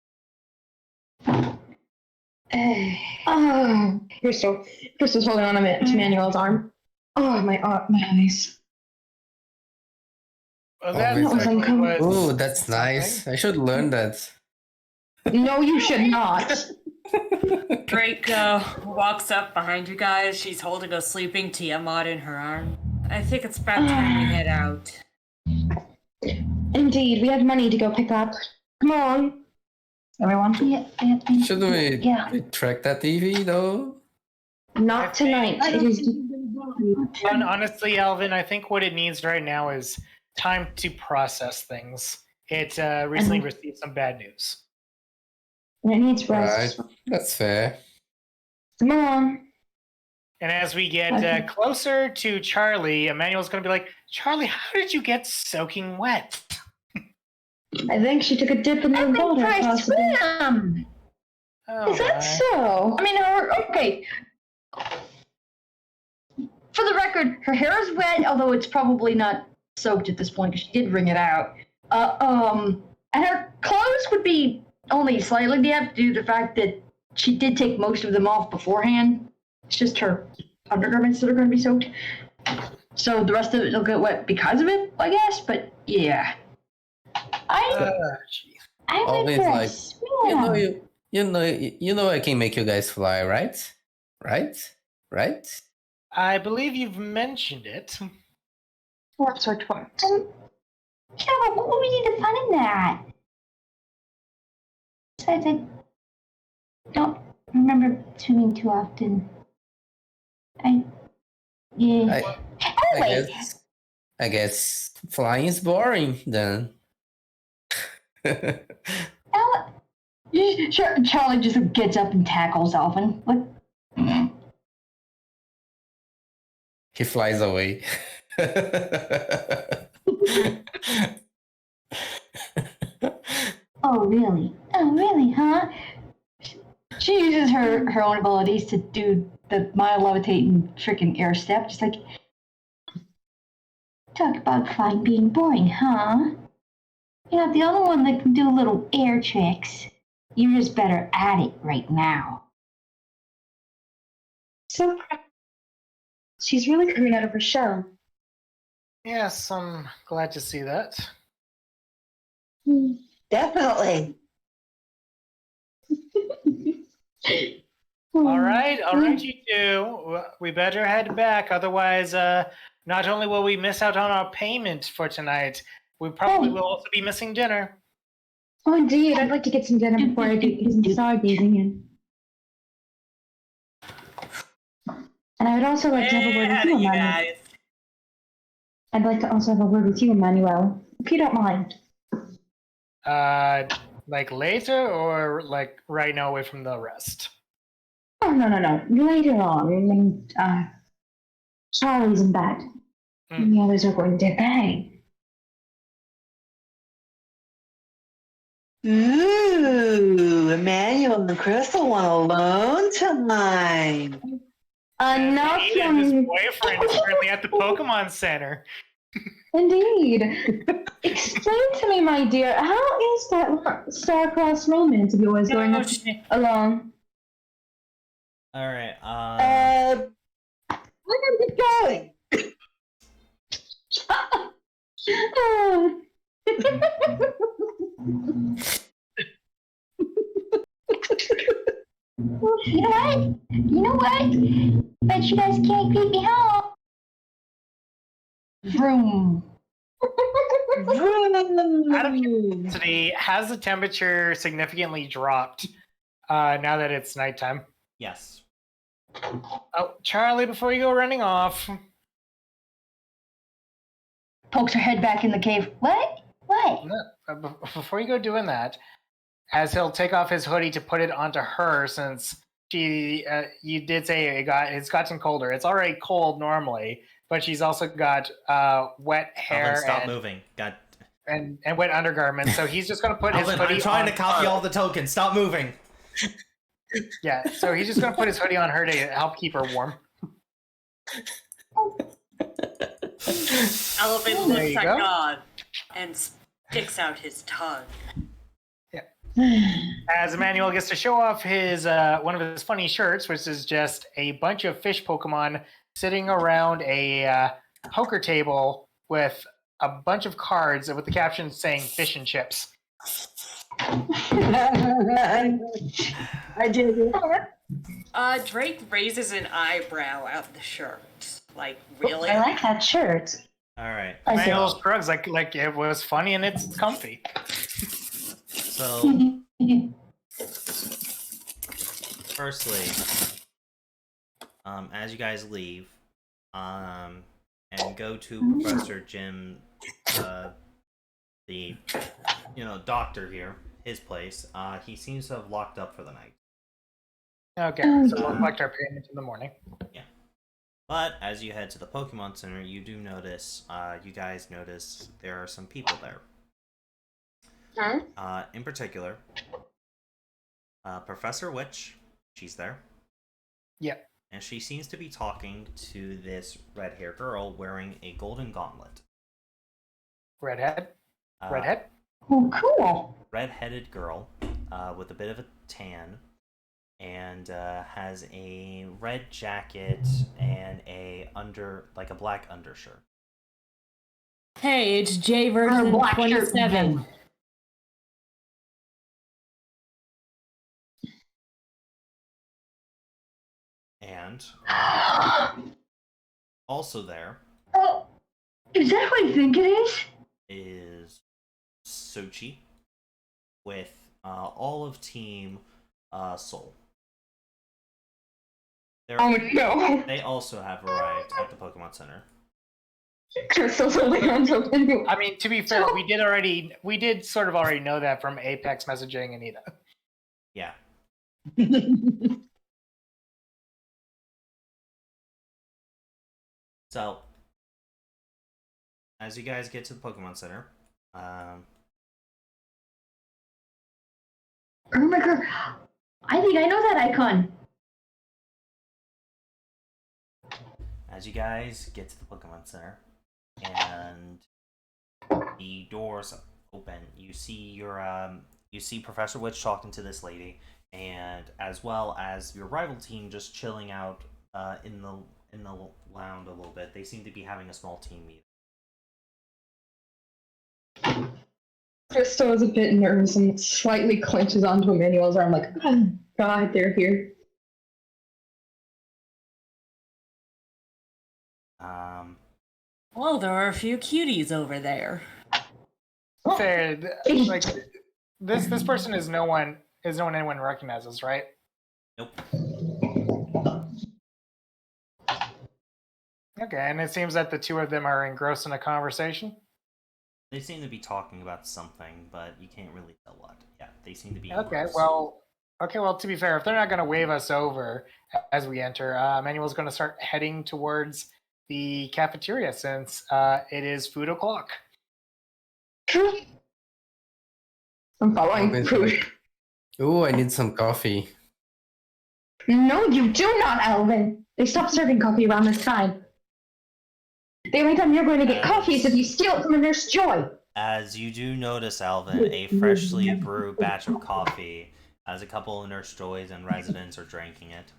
Crystal's holding on to Manuel's arm. Oh, my eyes. Well, Oh, that's nice. I should learn that. No, you should not. Drake walks up behind you guys. She's holding a sleeping Tiamat in her arm. I think it's about time we head out. Indeed, we have money to go pick up. Come on, everyone. Should we track that Eevee though? Not tonight. It is. Honestly, Alvin, I think what it needs right now is time to process things. It recently received some bad news. And it needs rest. Right, that's fair. Come on. And as we get closer to Charlie, Emmanuel's going to be like, Charlie, how did you get soaking wet? I think she took a dip in the water. Swim. Oh, Is that so? I mean, okay. For the record, her hair is wet, although it's probably not soaked at this point because she did wring it out. And her clothes would be only slightly damp due to the fact that she did take most of them off beforehand. It's just her undergarments that are going to be soaked. So the rest of it will get wet because of it, I guess. But yeah, I went for a swim. you know I can make you guys fly, right? Right? I believe you've mentioned it. Once or twice. Yeah, but what would we need to fun in that? Besides, I don't remember swimming too often. Anyway. I guess flying is boring then. Charlie just gets up and tackles Alvin. He flies away. Oh, really? Huh? She uses her own abilities to do the Maya levitating freaking air step. Just like, talk about flying being boring, huh? You're not the only one that can do little air tricks. You're just better at it right now. So she's really coming out of her shell. Yes, I'm glad to see that. Definitely. All right, you two. We better head back, otherwise, not only will we miss out on our payment for tonight, we probably will also be missing dinner. Oh, indeed. I'd like to get some dinner before I do some stargazing in. And I would also like to have a word with you, Emmanuel. I'd like to also have a word with you, Emmanuel, if you don't mind. Like later or like right now away from the rest? Oh, no. Later on, when Charlie's in bed. And the others are going to bang. Ooh, Emmanuel and Crystal want alone time. Enough, He and his boyfriend is currently at the Pokemon Center. Indeed. Explain to me, my dear, how is that star-crossed romance of yours going along? All right. Where is it going? Oh. You know what? Bet you guys can't keep me home. Vroom. Out of curiosity, has the temperature significantly dropped now that it's nighttime? Yes. Oh, Charlie, before you go running off. Pokes her head back in the cave. What? Before you go doing that, as he'll take off his hoodie to put it onto her, since you did say it's gotten colder. It's already cold normally, but she's also got wet hair. Stop moving. And wet undergarments. So he's just going to put his hoodie on. I'm trying to copy all the tokens. Stop moving. Yeah, so he's just going to put his hoodie on her to help keep her warm. Elephant looks at God and sticks out his tongue. Yeah. As Emmanuel gets to show off his one of his funny shirts, which is just a bunch of fish Pokemon sitting around a poker table with a bunch of cards with the caption saying "fish and chips." I did. Drake raises an eyebrow at the shirt. Like, really? I like that shirt. All right. Emmanuel shrugs like it was funny and it's comfy. So, firstly, as you guys leave, and go to Professor Jim, the doctor here, his place. He seems to have locked up for the night. Okay, so we'll collect our payment in the morning. Yeah. But as you head to the Pokemon Center, you do notice, you guys notice there are some people there. Huh? In particular, Professor Witch, she's there. Yeah. And she seems to be talking to this red-haired girl wearing a golden gauntlet. Redhead? Redhead? Oh, cool. Red-headed girl with a bit of a tan and has a red jacket and a black undershirt. Hey, it's J version 27. And also there Oh, is that what I think it is? is Sochi with all of Team Soul. Oh no! They also have arrived at the Pokemon Center. Crystal's holding on to the I mean, to be fair, we did sort of already know that from Apex messaging Anita. Yeah. So, as you guys get to the Pokemon Center, Oh my god. I think I know that icon. as you guys get to the Pokemon Center, and the doors open, you see Professor Witch talking to this lady, and as well as your rival team just chilling out in the lounge a little bit. They seem to be having a small team meeting. Crystal is a bit nervous and slightly clenches onto Emmanuel's arm, like, oh, God, they're here. Well, there are a few cuties over there. Fair. Like this person is no one anyone recognizes, right? Nope. Okay, and it seems that the two of them are engrossed in a conversation. They seem to be talking about something, but you can't really tell what. Yeah, they seem to be. Okay, engrossed. well, to be fair, if they're not going to wave us over as we enter, Manuel's going to start heading towards the cafeteria since it is food o'clock. I'm following food. Ooh, I need some coffee. No, you do not, Alvin. They stopped serving coffee around this time. The only time you're going to get coffee is if you steal it from a Nurse Joy. As you do notice, Alvin, a freshly brewed batch of coffee, as a couple of Nurse Joys and residents are drinking it.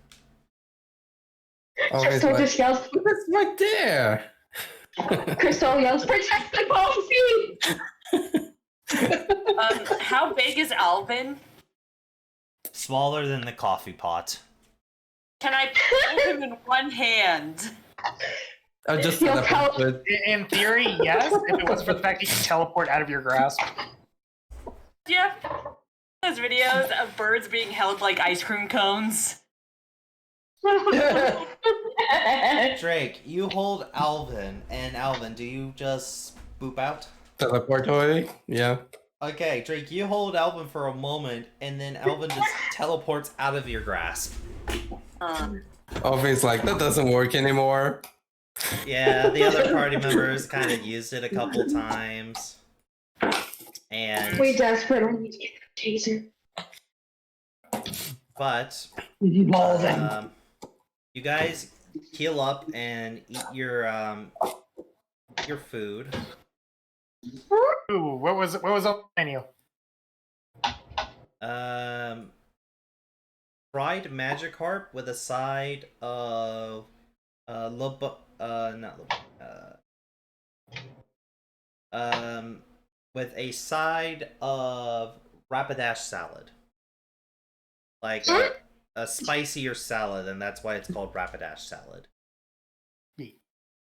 Oh, Crystal just yells, it's right there. Crystal yells, protect the coffee! How big is Alvin? Smaller than the coffee pot. Can I hold him in one hand? I just said that. In theory, yes. If it was for the fact that you can teleport out of your grasp. Yeah. Those videos of birds being held like ice cream cones. Drake, you hold Alvin, and Alvin, do you just boop out? Teleport away? Yeah. Okay, Drake, you hold Alvin for a moment, and then Alvin just teleports out of your grasp. Alvin's like, that doesn't work anymore. Yeah, the other party members kind of used it a couple times. And We desperately need to get the taser. but you guys heal up and eat your food. Ooh, what was on the menu? Fried Magikarp with a side of with a side of Rapidash salad. Like a spicier salad, and that's why it's called Rapidash salad.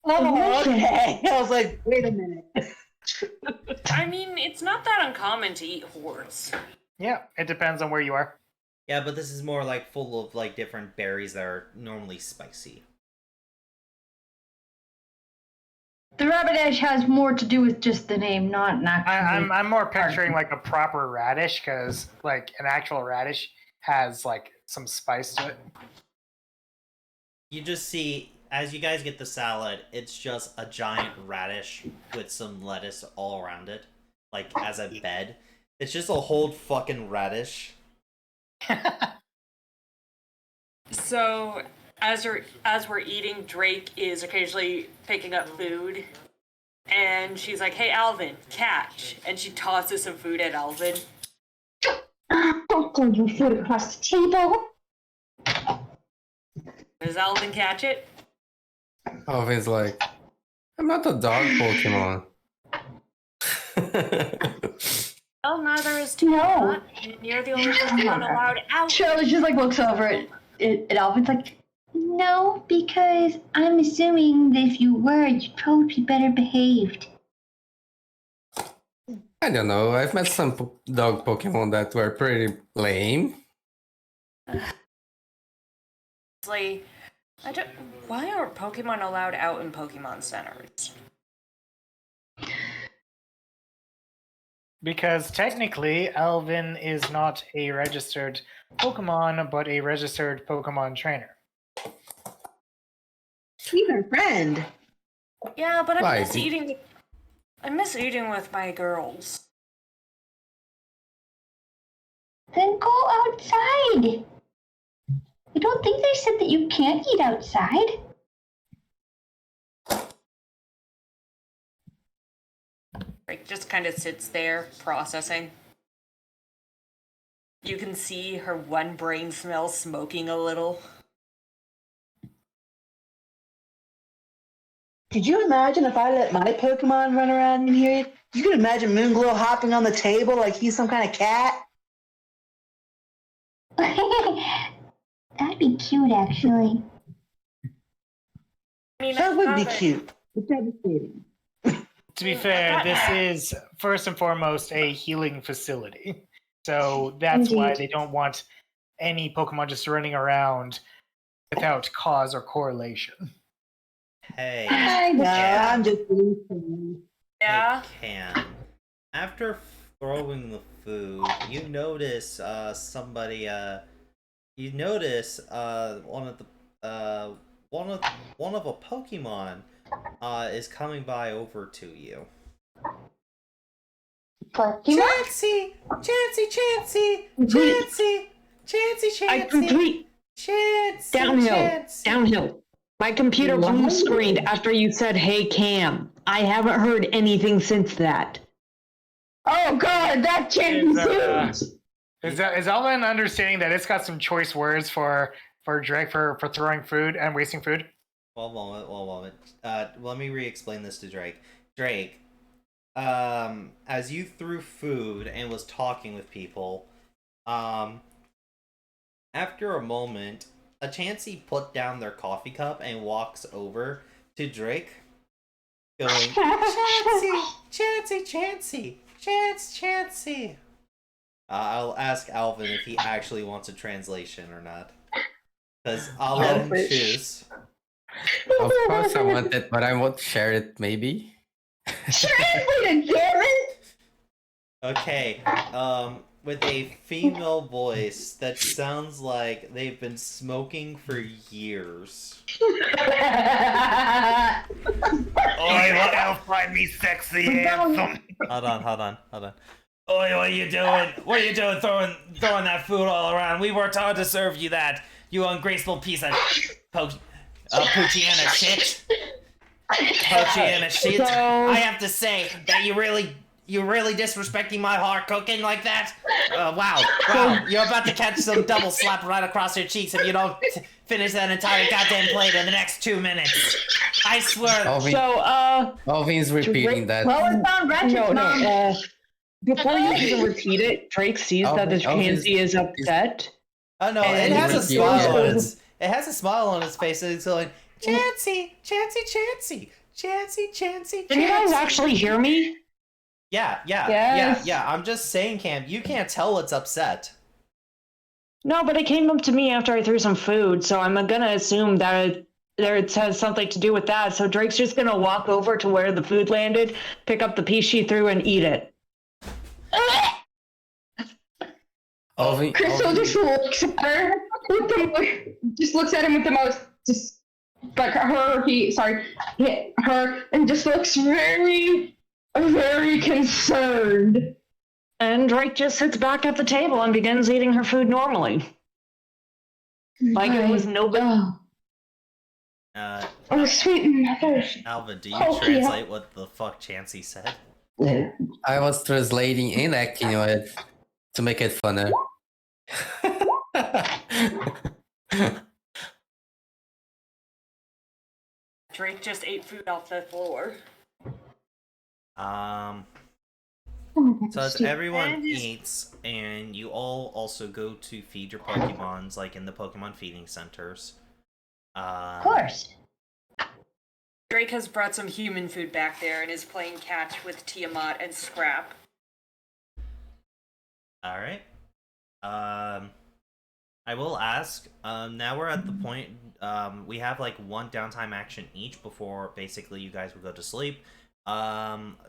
Oh, okay. I was like, wait a minute. I mean, it's not that uncommon to eat horse. Yeah, it depends on where you are. Yeah, but this is more like full of like different berries that are normally spicy. The Rapidash has more to do with just the name, not an actual. I'm more picturing like a proper radish, because like an actual radish has like some spice to it. You just see, as you guys get the salad, it's just a giant radish with some lettuce all around it, like as a bed. It's just a whole fucking radish. So, as we're eating, Drake is occasionally picking up food, and she's like, "Hey, Alvin, catch!" And she tosses some food at Alvin. Don't throw your food across the table. Does Alvin catch it? Alvin's like, I'm not a dog Pokemon. Oh, neither is Tiamat, and you're the only one allowed out. Charlotte just like looks over at Alvin's like, no, because I'm assuming that if you were, you'd probably be better behaved. I don't know. I've met some dog Pokemon that were pretty lame. Honestly, why are Pokemon allowed out in Pokemon centers? Because technically, Alvin is not a registered Pokemon, but a registered Pokemon trainer. He's our friend. Yeah, but Why? I miss eating with my girls. Then go outside. I don't think they said that you can't eat outside. Like, just kind of sits there, processing. You can see her one brain smell smoking a little. Could you imagine if I let my Pokemon run around in here You can imagine Moonglow hopping on the table like he's some kind of cat. That'd be cute, actually. I mean, That would be but- cute. It's devastating. To be fair, this is first and foremost a healing facility. So that's why they don't want any Pokemon just running around without cause or correlation. Hey, I know, Yeah. I'm just listening. Yeah. Cam. After throwing the food, you notice somebody. You notice one of a Pokemon is coming by over to you. Chansey! Chansey! Chansey! Chansey! Chansey! I Chansey! complete Chansey! downhill. Chansey! Downhill. My computer blue screened after you said, "Hey Cam." I haven't heard anything since that. Oh God, that can't be Is Alvin understanding that it's got some choice words for Drake for throwing food and wasting food? One moment. Let me re-explain this to Drake. Drake, as you threw food and was talking with people, after a moment, a Chansey put down their coffee cup and walks over to Drake, going, Chansey, Chansey, Chansey, Chansey. I'll ask Alvin if he actually wants a translation or not. Because I'll let him choose. Of course I want it, but I won't share it, maybe. Translated, damn it! Okay, with a female voice that sounds like they've been smoking for years. I'll find me sexy handsome. Hold on. Oi, what are you doing? What are you doing throwing that food all around? We worked hard to serve you that, you ungraceful piece of Poochyena shit. Poochyena shit. I have to say that you're really disrespecting my hard cooking like that? Wow. You're about to catch some double slap right across your cheeks if you don't finish that entire goddamn plate in the next 2 minutes. I swear. Alvin's repeating that. Well, it's on Ratchet, Mom. Before you even repeat it, Drake sees that the Chansey is upset. Oh no, And it has a he smile on repeats its. It has a smile on its face, and it's going, Chansey, Chansey, Chansey, Chansey, Chansey. Can you guys actually hear me? Yeah. Yes. I'm just saying, Cam, you can't tell it's upset. No, but it came up to me after I threw some food, so I'm gonna assume that it has something to do with that. So Drake's just gonna walk over to where the food landed, pick up the piece she threw, and eat it. Crystal just looks at her just looks at him with the most her, and just looks very, very concerned. And Drake just sits back at the table and begins eating her food normally. Like it was no big. Oh, sweet mother. Alvin, do you translate what the fuck Chansey said? I was translating and acting on it to make it funner. Drake just ate food off the floor. So as everyone eats, and you all also go to feed your Pokemons, like in the Pokemon feeding centers. Of course. Drake has brought some human food back there and is playing catch with Tiamat and Scrap. All right. I will ask. Now we're at the point. We have like one downtime action each before basically you guys will go to sleep.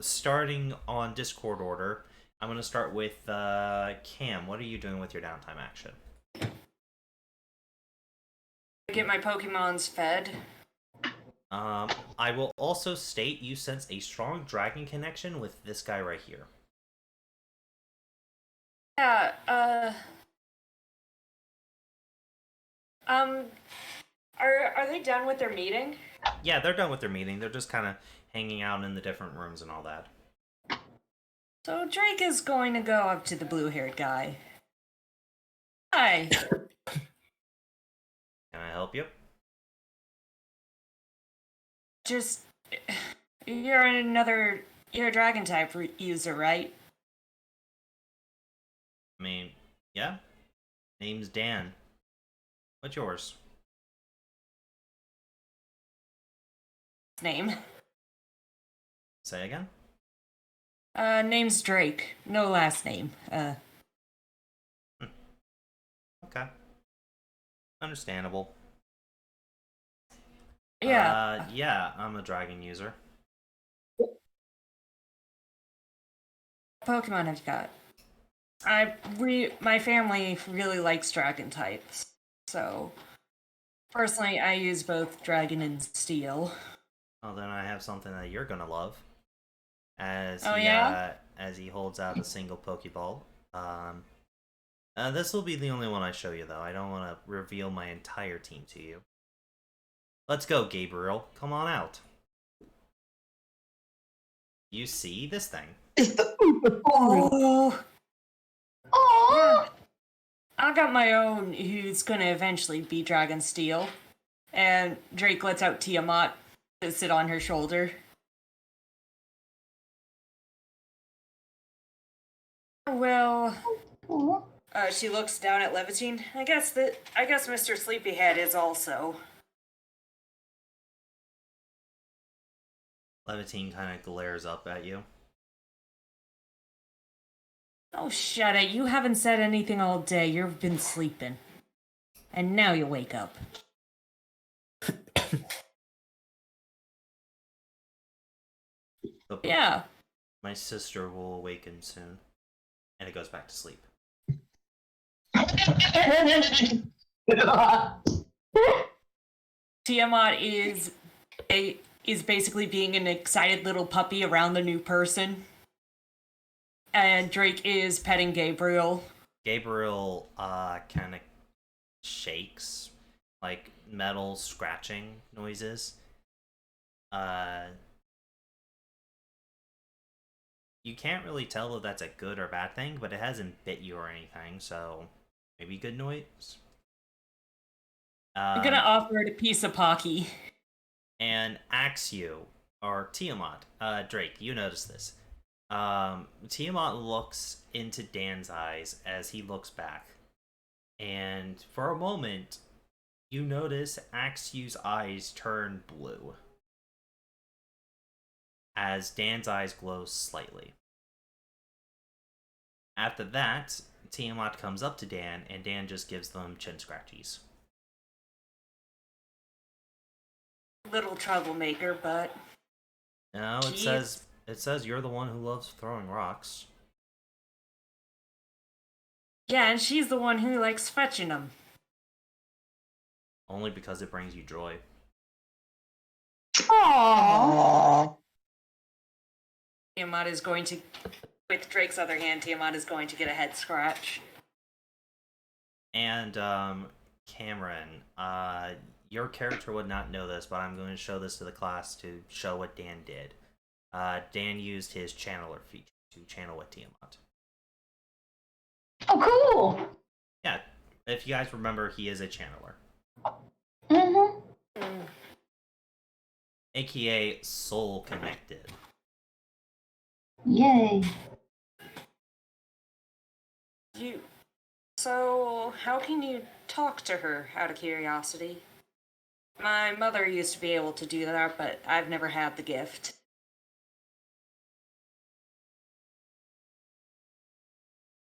Starting on Discord order, I'm gonna start with Cam. What are you doing with your downtime action? Get my Pokemons fed. I will also state you sense a strong dragon connection with this guy right here. Yeah, are they done with their meeting? Yeah, they're done with their meeting. They're just kind of hanging out in the different rooms and all that. So Drake is going to go up to the blue-haired guy. Hi. Can I help you? Just, you're another You're a dragon type user, right? I mean, yeah. Name's Dan. What's yours? Name. Say again? Name's Drake. No last name. Okay. Understandable. Yeah. Yeah, I'm a dragon user. Pokemon have you got? My family really likes dragon types. So, personally, I use both dragon and steel. Well, then I have something that you're gonna love. As as he holds out a single Pokeball. This will be the only one I show you, though. I don't want to reveal my entire team to you. Let's go, Gabriel. Come on out. You see this thing? It's the Uber Oh. Yeah. I got my own who's gonna eventually be Dragon Steel. And Drake lets out Tiamat to sit on her shoulder. Well, she looks down at Levitine. I guess Mr. Sleepyhead is also. Levitine kind of glares up at you. Oh, shut it. You haven't said anything all day. You've been sleeping. And now you wake up. Yeah. My sister will awaken soon. And it goes back to sleep. Tiamat is basically being an excited little puppy around the new person. And Drake is petting Gabriel. Gabriel kind of shakes, like metal scratching noises. You can't really tell if that's a good or bad thing, but it hasn't bit you or anything, so maybe good noise. I'm gonna offer it a piece of Pocky. And Axew, or Tiamat, Drake, you notice this. Tiamat looks into Dan's eyes as he looks back. And for a moment, you notice Axew's eyes turn blue. As Dan's eyes glow slightly. After that, Tiamat comes up to Dan, and Dan just gives them chin scratchies. Little troublemaker, but... No, it says you're the one who loves throwing rocks. Yeah, and she's the one who likes fetching them. Only because it brings you joy. Aww. Tiamat is going to... With Drake's other hand, Tiamat is going to get a head scratch. And, Cameron, your character would not know this, but I'm going to show this to the class to show what Dan did. Dan used his channeler feature to channel with Tiamat. Oh, cool. Yeah, if you guys remember, he is a channeler. Mm-hmm. AKA Soul Connected. Yay. So, how can you talk to her, out of curiosity? My mother used to be able to do that, but I've never had the gift.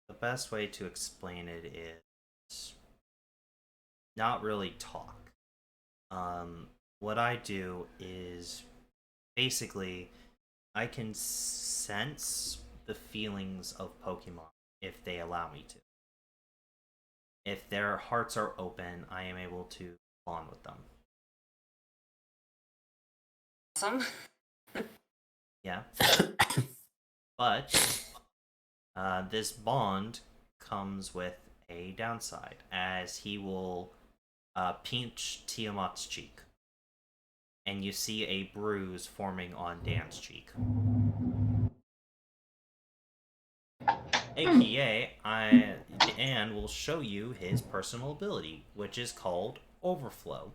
The best way to explain it is not really talk. What I do is basically I can sense the feelings of Pokemon if they allow me to. If their hearts are open, I am able to bond with them. Awesome. Yeah. But this bond comes with a downside, as he will pinch Tiamat's cheek. And you see a bruise forming on Dan's cheek. AKA, Dan will show you his personal ability, which is called Overflow.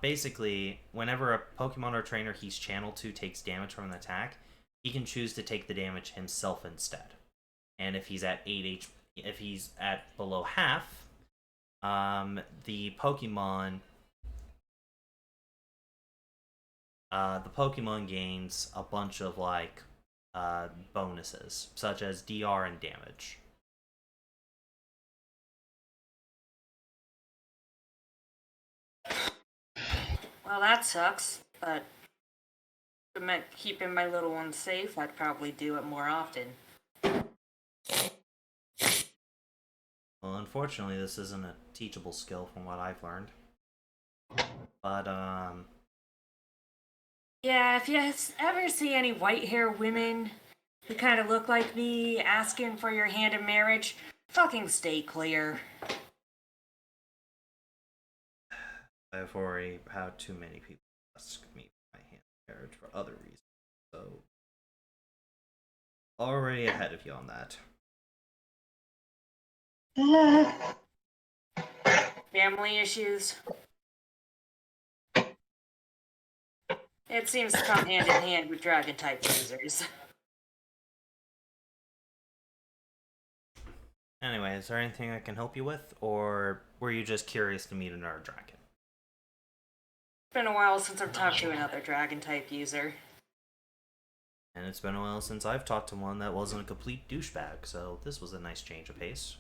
Basically, whenever a Pokemon or trainer he's channeled to takes damage from an attack, he can choose to take the damage himself instead. And if he's at 8 HP, if he's at below half, the Pokemon gains a bunch of like bonuses, such as DR and damage. Well, that sucks, but to keeping my little one safe, I'd probably do it more often. Well, unfortunately, this isn't a teachable skill from what I've learned. But, Yeah, if you ever see any white-hair women who kind of look like me asking for your hand in marriage, fucking stay clear. I've already had too many people ask me for my hand in marriage for other reasons, so already ahead of you on that. Family issues. It seems to come hand in hand with dragon type users. Anyway, is there anything I can help you with, or were you just curious to meet another dragon? It's been a while since I've talked to another dragon type user. And it's been a while since I've talked to one that wasn't a complete douchebag, so this was a nice change of pace.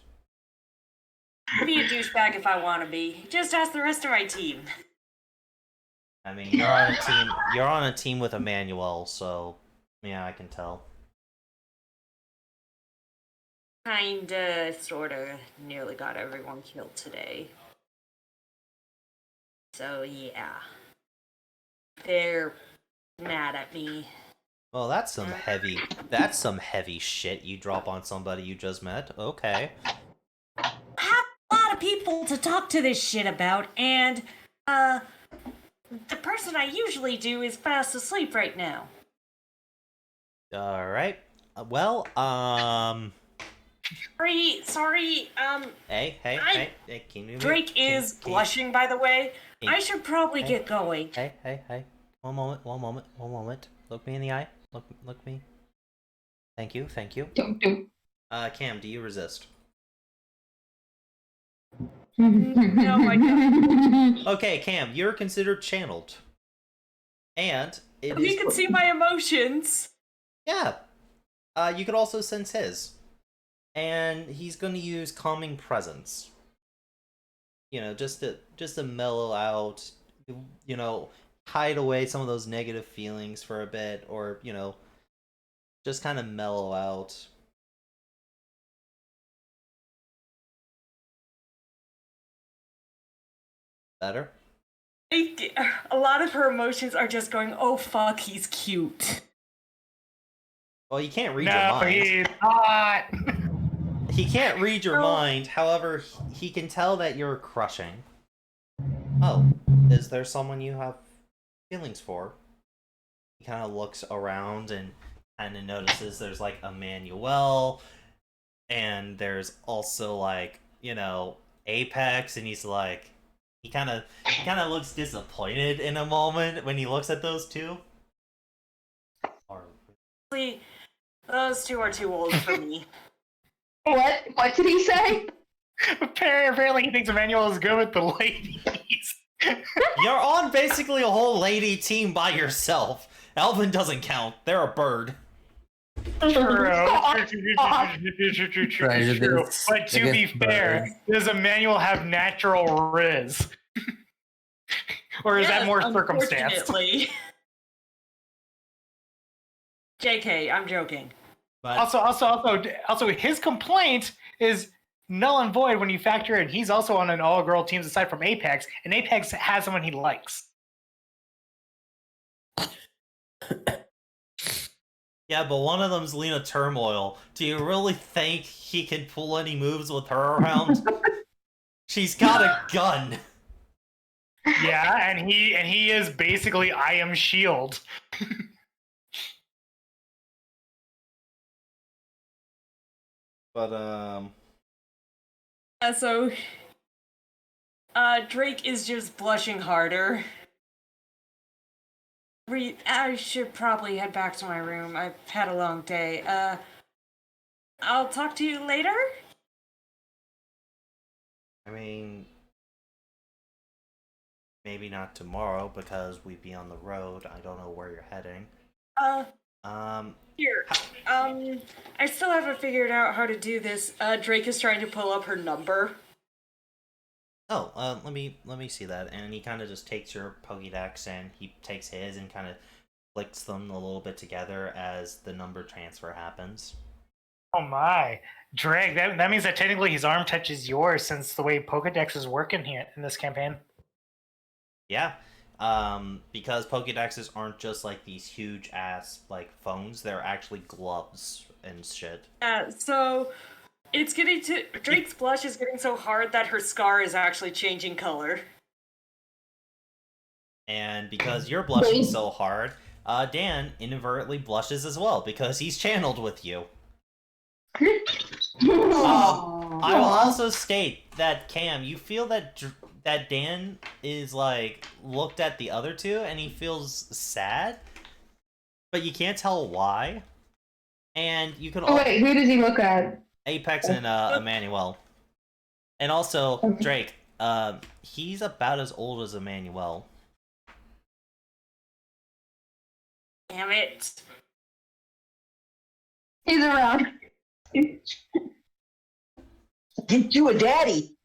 I'll be a douchebag if I want to be. Just ask the rest of my team. I mean, you're on a team. You're on a team with Emmanuel, so yeah, I can tell. Kinda, sorta, nearly got everyone killed today. So yeah, they're mad at me. Well, that's some heavy shit you drop on somebody you just met. Okay. I have a lot of people to talk to this shit about, and the person I usually do is fast asleep right now. All right. Well, Sorry, Hey, can you Drake is blushing, by the way. I should probably Hey. get going. Hey. One moment. Look me in the eye. Look me. Thank you. Don't. Cam, do you resist? No, I don't. Okay, Cam, you're considered channeled. And You can see my emotions. Yeah. You could also sense his. And he's going to use Calming Presence. You know, just to mellow out, you know, hide away some of those negative feelings for a bit, or, you know, just kind of mellow out. Better? A lot of her emotions are just going, oh fuck, he's cute. Well, you can't read your mind. He's not. He can't read your mind, however, he can tell that you're crushing. Oh, is there someone you have feelings for? He kind of looks around and kind of notices there's like Emmanuel, and there's also like, you know, Apex, and he's like, he kind of looks disappointed in a moment when he looks at those two. Those two are too old for me. What did he say? Apparently he thinks Emmanuel is good with the ladies. You're on basically a whole lady team by yourself. Alvin doesn't count. They're a bird. True. Prejudice But to be against fair, birds. does Emmanuel have natural riz? Or is that more circumstance? Unfortunately. JK, I'm joking. But Also, his complaint is null and void when you factor in he's also on an all-girl team aside from Apex, and Apex has someone he likes. yeah, but one of them's Lena Turmoil. Do you really think he can pull any moves with her around? She's got a gun. Yeah, and he is basically I am Shield. But So Drake is just blushing harder. I should probably head back to my room. I've had a long day. I'll talk to you later? I mean, maybe not tomorrow because we'd be on the road. I don't know where you're heading. Here. I still haven't figured out how to do this. Drake is trying to pull up her number. Oh, let me see that. And he kind of just takes your Pokédex and he takes his and kind of clicks them a little bit together as the number transfer happens. Oh my, Drake! That means that technically his arm touches yours, since the way Pokédex is working here in this campaign. Yeah, because Pokédexes aren't just like these huge ass like phones; they're actually gloves and shit. So it's getting to Drake's blush is getting so hard that her scar is actually changing color. And because you're blushing so hard, Dan inadvertently blushes as well because he's channeled with you. I will also state that Cam, you feel that that Dan is like looked at the other two and he feels sad, but you can't tell why. And you could. Oh wait, who does he look at? Apex and Emmanuel, and also Drake. He's about as old as Emmanuel. Damn it! He's around. Get you a daddy.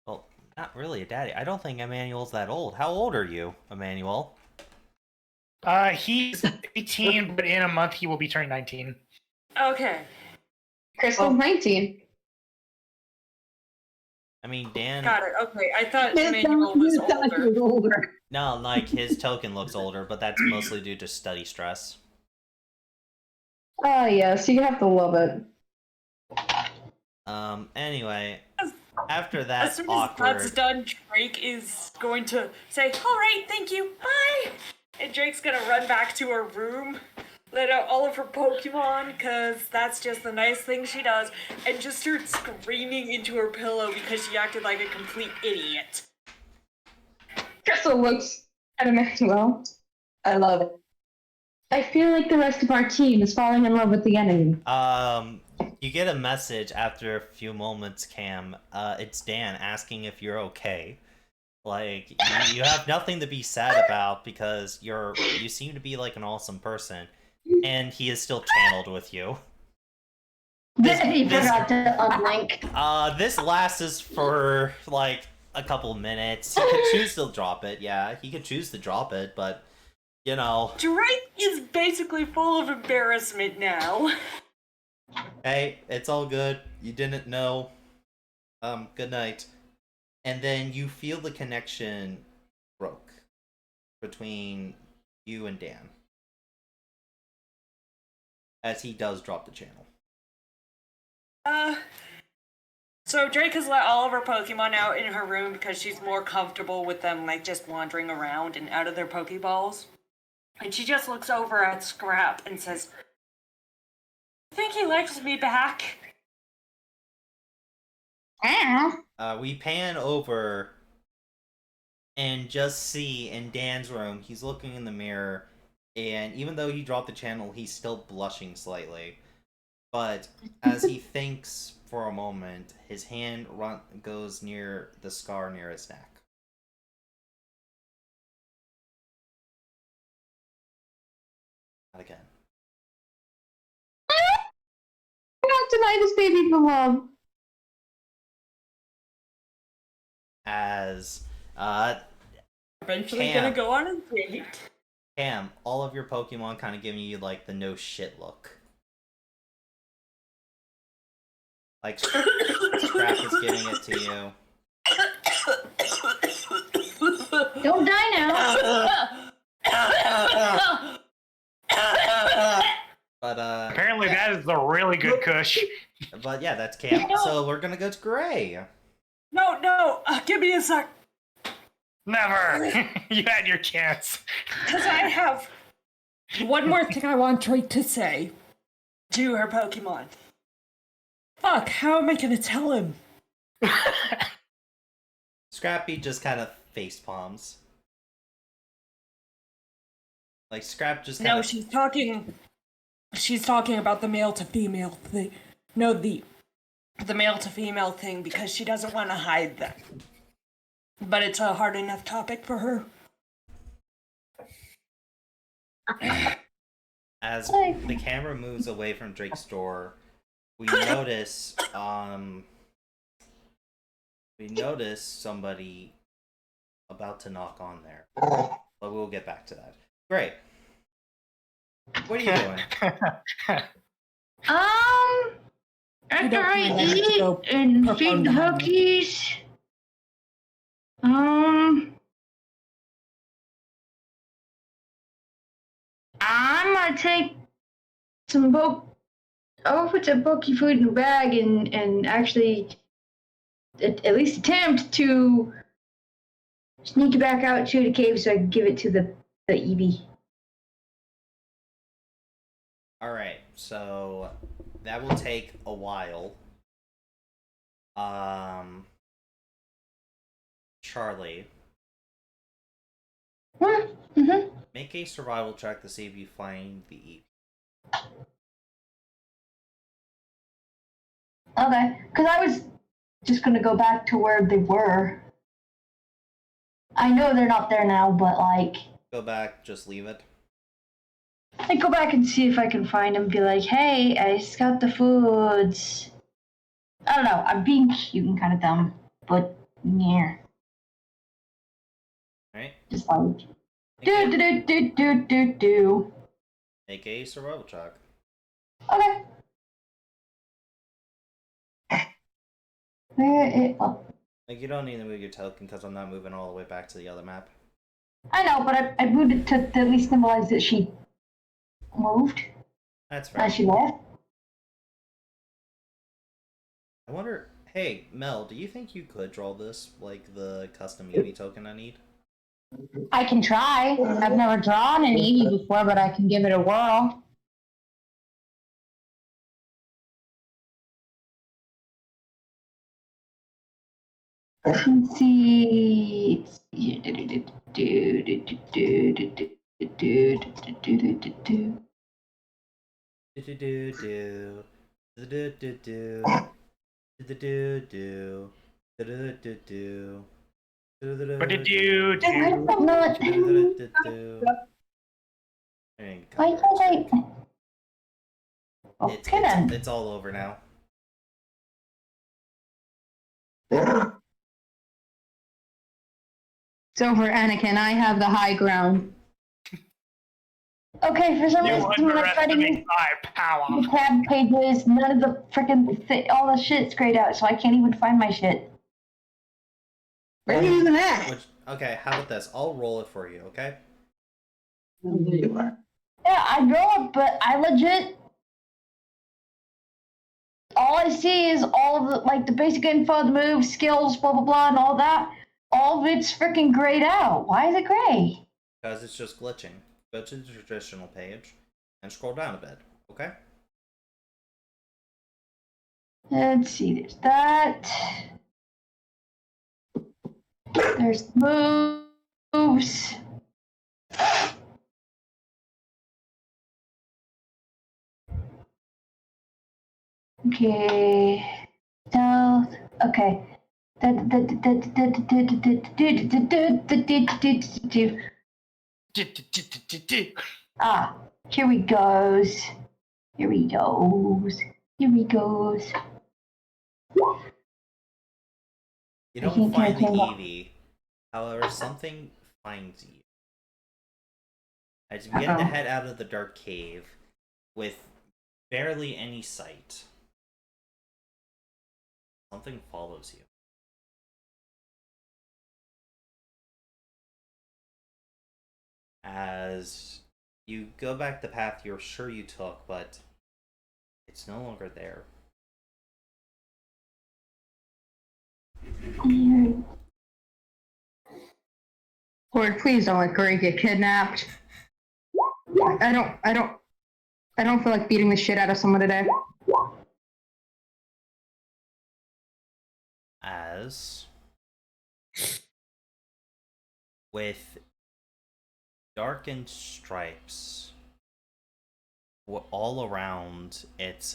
Well, not really a daddy. I don't think Emmanuel's that old. How old are you, Emmanuel? He's 18, but in a month he will be turning 19. Okay. Crystal 19. I mean, Dan. Got it. Okay, I thought Emmanuel was older. No, like his token looks older, but that's mostly due to study stress. Ah, yes, you have to love it. Anyway, after that As soon awkward. as that's done, Drake is going to say, "Alright, thank you, bye!" And Drake's gonna run back to her room, let out all of her Pokemon, because that's just the nice thing she does, and just start screaming into her pillow because she acted like a complete idiot. Crystal looks at Emmanuel. I love it. I feel like the rest of our team is falling in love with the enemy. You get a message after a few moments, Cam. It's Dan asking if you're okay. Like, you have nothing to be sad about because you seem to be like an awesome person, and he is still channeled with you. He forgot to uplink. This lasts for like a couple minutes. He could choose to drop it. Yeah, he could choose to drop it, but you know. Drake is basically full of embarrassment now. Hey, it's all good. You didn't know. Good night. And then you feel the connection broke between you and Dan. As he does drop the channel. So Drake has let all of her Pokemon out in her room because she's more comfortable with them, like, just wandering around and out of their Pokeballs. And she just looks over at Scrap and says, "I think he likes me back." We pan over and just see in Dan's room, he's looking in the mirror, and even though he dropped the channel, he's still blushing slightly. But as he thinks for a moment, his hand goes near the scar near his neck. Not again. Do not deny this baby the love. As Eventually Cam. gonna go on a date. Cam, all of your Pokemon kind of giving you like the no shit look. Like Scrap is giving it to you. Don't die now. But Apparently that is the really good kush. But yeah, that's Cam. So we're gonna go to Gray. No, give me a sec. Never. You had your chance. Because I have one more thing I want Drake to say to her Pokemon. Fuck, how am I gonna tell him? Scrappy just kind of face palms. Like Scrap just kind No, of. she's talking about the male to female thing. No, the male to female thing because she doesn't want to hide them. But it's a hard enough topic for her. As the camera moves away from Drake's door, we notice somebody about to knock on there. But we'll get back to that. Great. What are you doing? After I eat and feed the hookies, I'm gonna take some I'll put some pokey food in a bag and actually at least attempt to sneak it back out to the cave so I can give it to the Eevee. Alright, so that will take a while. Charlie. Mm-hmm. Make a survival check to see if you find the Eevee. Okay, because I was just gonna go back to where they were. I know they're not there now, but like... Go back, just leave it. I go back and see if I can find them, be like, hey, I just got the foods. I don't know, I'm being cute and kind of dumb, but yeah. Alright. Just like, do. Make a survival check. Okay. Like, you don't need to move your token because I'm not moving all the way back to the other map. I know, but I moved it to at least symbolize that she moved. That's right. As she left. I wonder, hey, Mel, do you think you could draw this, like, the custom Eevee token I need? I can try. I've never drawn an Eevee before, but I can give it a whirl. Let's see. What did you do? Why can't I? Okay then. It's all over now. It's over, Anakin. I have the high ground. Okay, for some You reason when I try to use underestimate my power. the tab pages, none of the freaking all the shit's grayed out, so I can't even find my shit. Where are you even at? Okay, how about this? I'll roll it for you, okay? There you are. Yeah, I draw it, but I legit. All I see is all of the like the basic info, the moves, skills, blah blah blah, and all that. All of it's freaking grayed out. Why is it gray? Because it's just glitching. Go to the traditional page and scroll down a bit, okay? Let's see, there's that. There's moves. Okay. Stealth. Okay. Ah, here we goes. Here we goes. Here we goes. You don't find the Eevee. However, something finds you. As you begin to head out of the dark cave with barely any sight, something follows you. As you go back the path you're sure you took, but it's no longer there. Lord, please don't let Gray get kidnapped. I don't feel like beating the shit out of someone today. As with darkened stripes all around its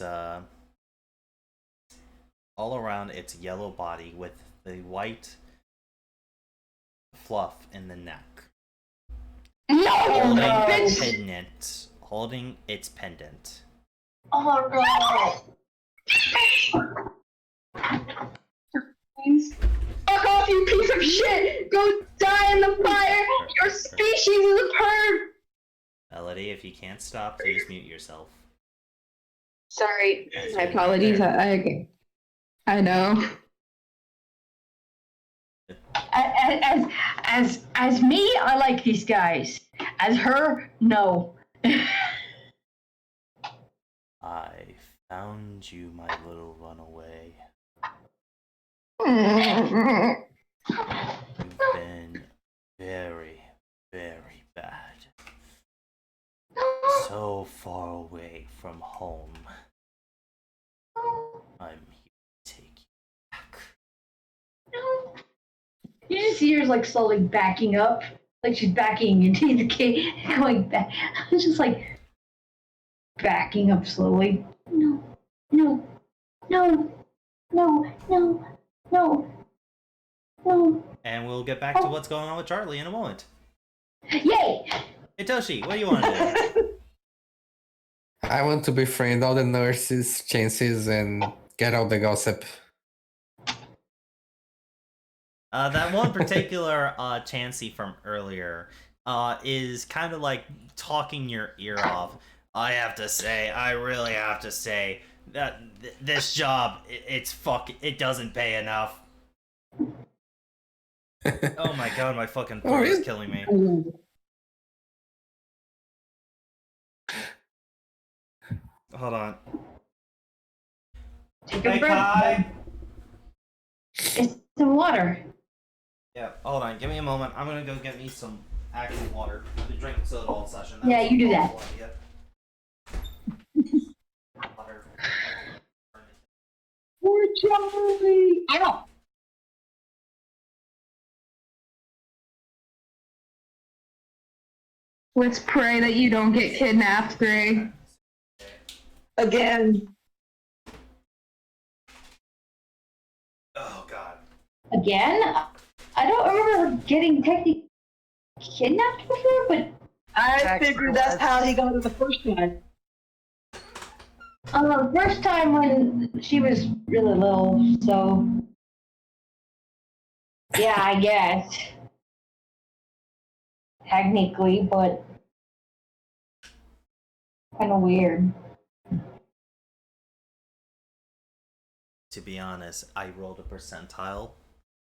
yellow body, with the white fluff in the neck. No, Holding its pendant. Oh no! Fuck off, you piece of shit! Go die in the fire! Your species is a perv! Melody, if you can't stop, please mute yourself. Sorry, my apologies. I know. As me, I like these guys. As her, no. I found you, my little runaway. You've been very, very bad. So far away from home. I'm here to take you back. You just see her like slowly backing up, like she's backing into the cave, going back. It's just like backing up slowly. No, no, no, no, no, no, no. And we'll get back to what's going on with Charlie in a moment. Yay! Hey Toshi, what do you want to do? I want to befriend all the nurses, chances, and get all the gossip. That one particular Chansey from earlier is kind of like talking your ear off. I really have to say that this job, it doesn't pay enough. Oh my god, my fucking throat is killing me. Hold on. Take a Hey, breath. Kai. It's some water. Yeah, hold on. Give me a moment. I'm gonna go get me some actual water. I've been drinking soda all session. Yeah, you do that. Water. Poor Charlie. Ow! Let's pray that you don't get kidnapped, Gray. Again. Oh god. Again? I don't remember her getting technically kidnapped before, but I figured that's how he got it the first one. the first time when she was really little, so yeah, I guess technically, but kind of weird. To be honest, I rolled a percentile,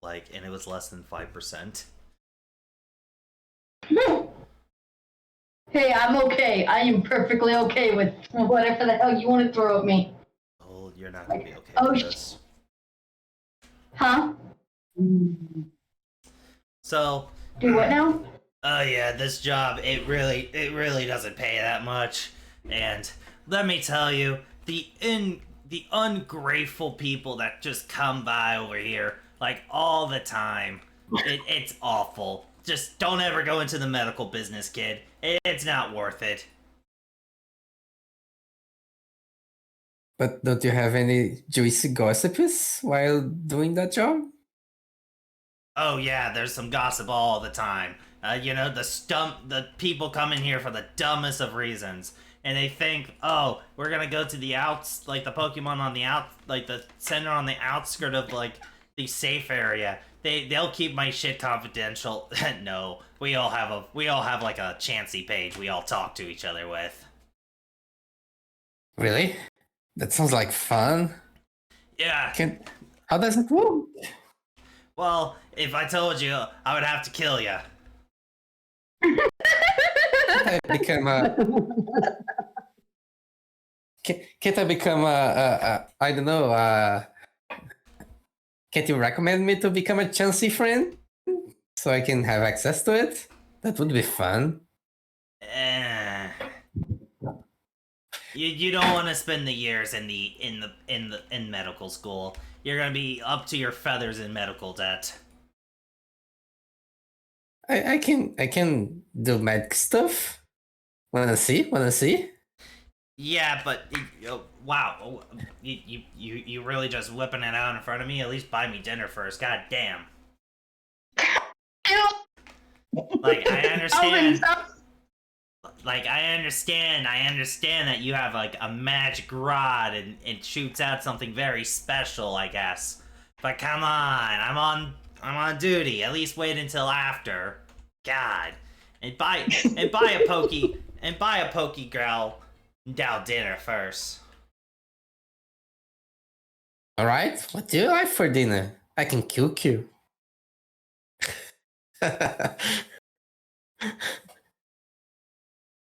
and it was less than 5%. Hey, I'm okay. I am perfectly okay with whatever the hell you want to throw at me. Oh, you're not gonna be okay Oh, with this. Huh? So. Do what now? Oh yeah, this job, it really doesn't pay that much. And let me tell you, the ungrateful people that just come by over here, like, all the time, it's awful. Just don't ever go into the medical business, kid. It's not worth it. But don't you have any juicy gossips while doing that job? Oh yeah, there's some gossip all the time. The people come in here for the dumbest of reasons. And they think, oh, we're gonna go to the outs, like the Pokemon on the the center on the outskirt of, the safe area. They'll keep my shit confidential. No, we all have a Chansey page we all talk to each other with. Really? That sounds like fun. Yeah. How does it work? Well, if I told you, I would have to kill you. I become a... Can't I become I don't know, can't you recommend me to become a Chansey friend? So I can have access to it? That would be fun. You don't want to spend the years in medical school. You're gonna be up to your feathers in medical debt. I can do magic stuff. Wanna see? Yeah, but wow, you really just whipping it out in front of me? At least buy me dinner first. God damn. Like I understand. Like I understand that you have like a magic rod and it shoots out something very special, I guess. But come on, I'm on duty. At least wait until after. God, and buy a pokey girl down dinner first. All right. What do you like for dinner? I can cook you.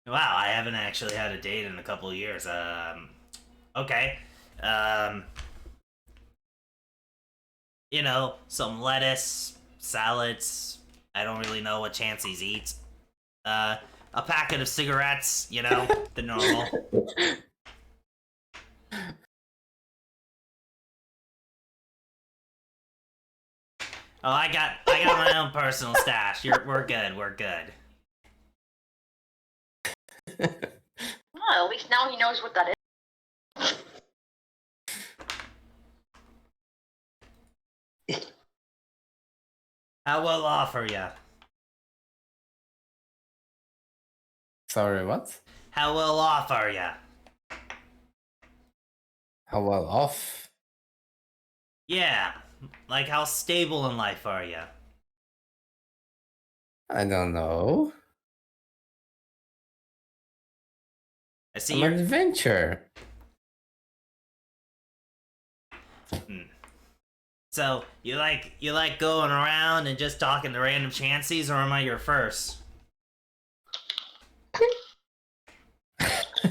Wow, I haven't actually had a date in a couple of years. Okay. You know, some lettuce, salads. I don't really know what Chansey's eats. A packet of cigarettes, you know, the normal. Oh, I got my own personal stash. We're good. Well, at least now he knows what that is. How well off are ya? Sorry, what? How well off are ya? How well off? Yeah, like how stable in life are ya? I don't know. I see I'm you're an adventure. So you like going around and just talking to random Chanseys, or am I your first?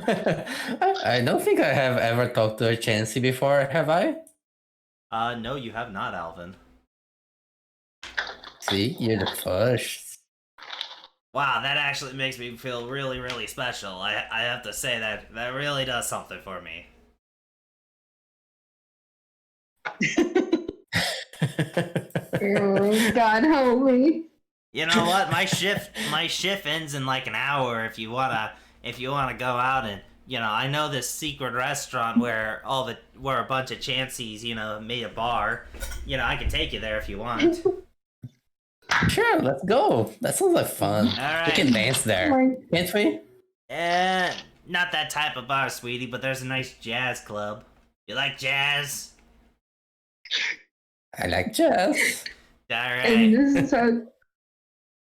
I don't think I have ever talked to a Chansey before, have I? No, you have not, Alvin. See, you're the first. Wow, that actually makes me feel really, really special. I have to say that really does something for me. Oh, God help me. You know what? My shift ends in like an hour. If you wanna go out and I know this secret restaurant where a bunch of Chanseys made a bar. I can take you there if you want. Sure, let's go. That sounds like fun. All right. We can dance there, can't we? Not that type of bar, sweetie, but there's a nice jazz club. You like jazz? I like jazz. Alright. And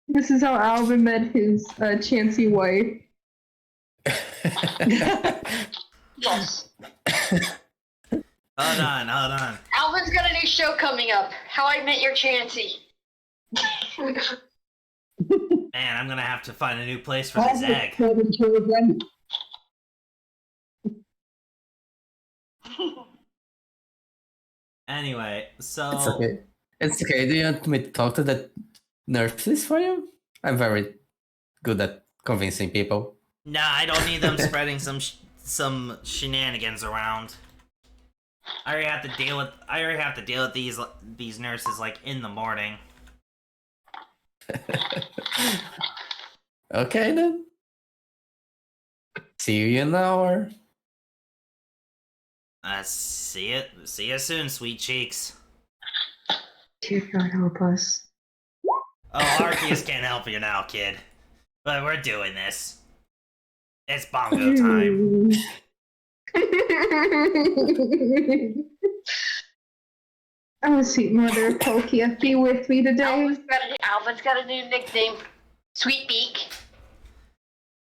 this is how Alvin met his Chansey wife. Yes. Hold on. Alvin's got a new show coming up. How I Met Your Chansey. Man, I'm gonna have to find a new place for this egg. Anyway, so It's okay. It's okay. Do you want me to talk to the nurses for you? I'm very good at convincing people. nah, I don't need them spreading some shenanigans around. I already have to deal with these nurses like in the morning. Okay then. See you in an hour. See you soon, sweet cheeks. Dear God help us. Oh, Arceus can't help you now, kid. But we're doing this. It's bongo time. Oh, sweet mother of Pokia, be with me today. Alvin's got a new nickname. Sweet Beak.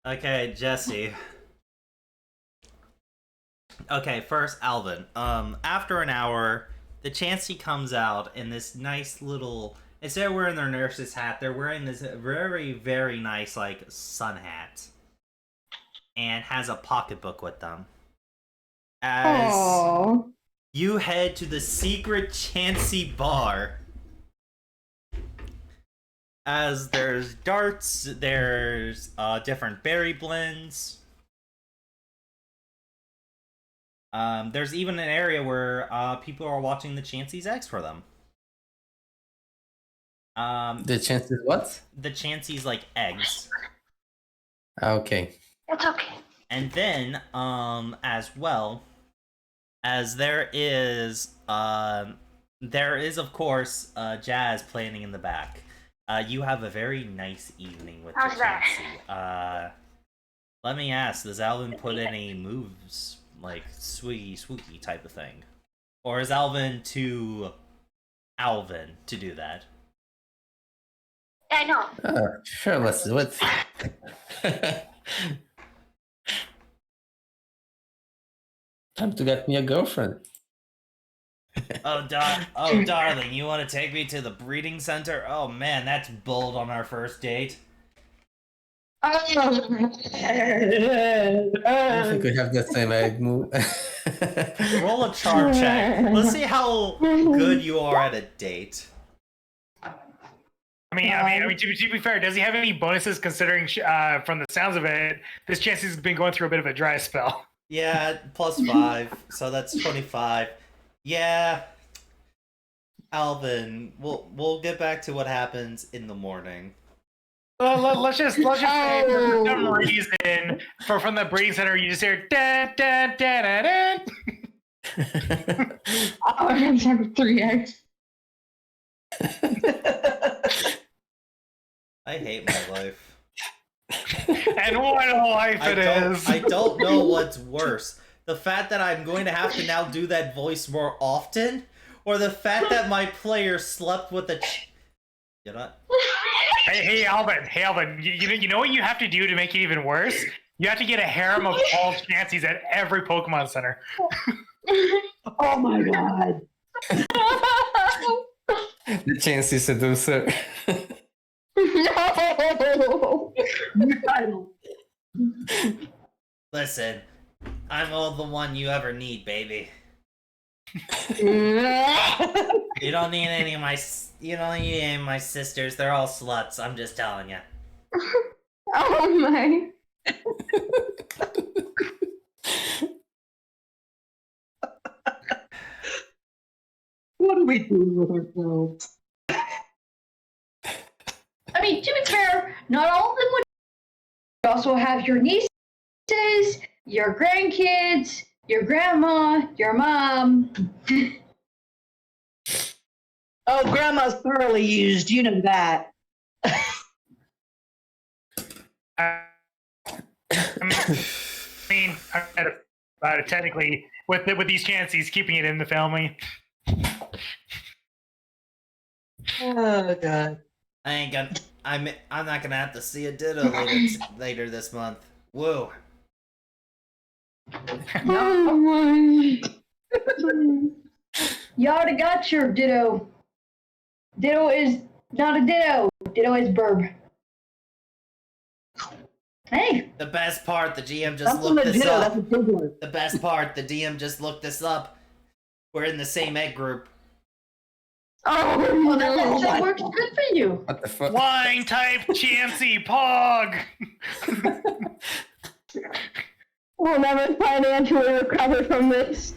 Okay, Jesse. Okay, first Alvin. After an hour, the Chansey comes out in this nice little. Instead of wearing their nurse's hat, they're wearing this very, very nice like sun hat, and has a pocketbook with them. As Aww. you head to the secret Chansey bar. As there's darts, there's different berry blends. There's even an area where people are watching the Chansey's eggs for them. The chances what? The Chanseys like eggs. Okay. It's okay. And then, as well, as there is of course, jazz playing in the back. You have a very nice evening with How's the that? Chansey. Let me ask, does Alvin put any moves, like swooky type of thing? Or is Alvin too Alvin to do that? I know. Sure, let's do it. Time to get me a girlfriend. Oh, darling, you want to take me to the breeding center? Oh man, that's bold on our first date. I don't think we have the same egg move. Roll a charm check. Let's see how good you are at a date. I mean, to be fair, does he have any bonuses considering from the sounds of it, this Chansey's been going through a bit of a dry spell? Yeah, +5, so that's 25. Yeah, Alvin, we'll get back to what happens in the morning. Let's just say for some reason, from the breeding center, you just hear da da da da da. I'm gonna have 3 eggs. I hate my life. And what a life it is! I don't know what's worse. The fact that I'm going to have to now do that voice more often, or the fact that my player slept with a you know? Hey, Alvin, you know what you have to do to make it even worse? You have to get a harem of all Chanseys at every Pokemon Center. Oh my god. The Chansey seducer. No. Listen, I'm all the one you ever need, baby. You don't need any of my sisters. They're all sluts. I'm just telling you. Oh my. What are we doing with ourselves? I mean, to be fair, not all of them would. You also have your nieces, your grandkids, your grandma, your mom. Oh, grandma's thoroughly used. You know that. I mean, technically, with these Chanseys, keeping it in the family. Oh god. I'm not gonna have to see a Ditto later this month. Whoa. Oh my. You already got your Ditto. Ditto is not a Ditto. Ditto is Burb. Hey. The best part, the GM just That's looked a this ditto, up. that's a big one. The best part, the DM just looked this up. We're in the same egg group. Oh Well, no. that works good for you. What the fuck? Flying type Chansey Pog! We'll never financially recover from this.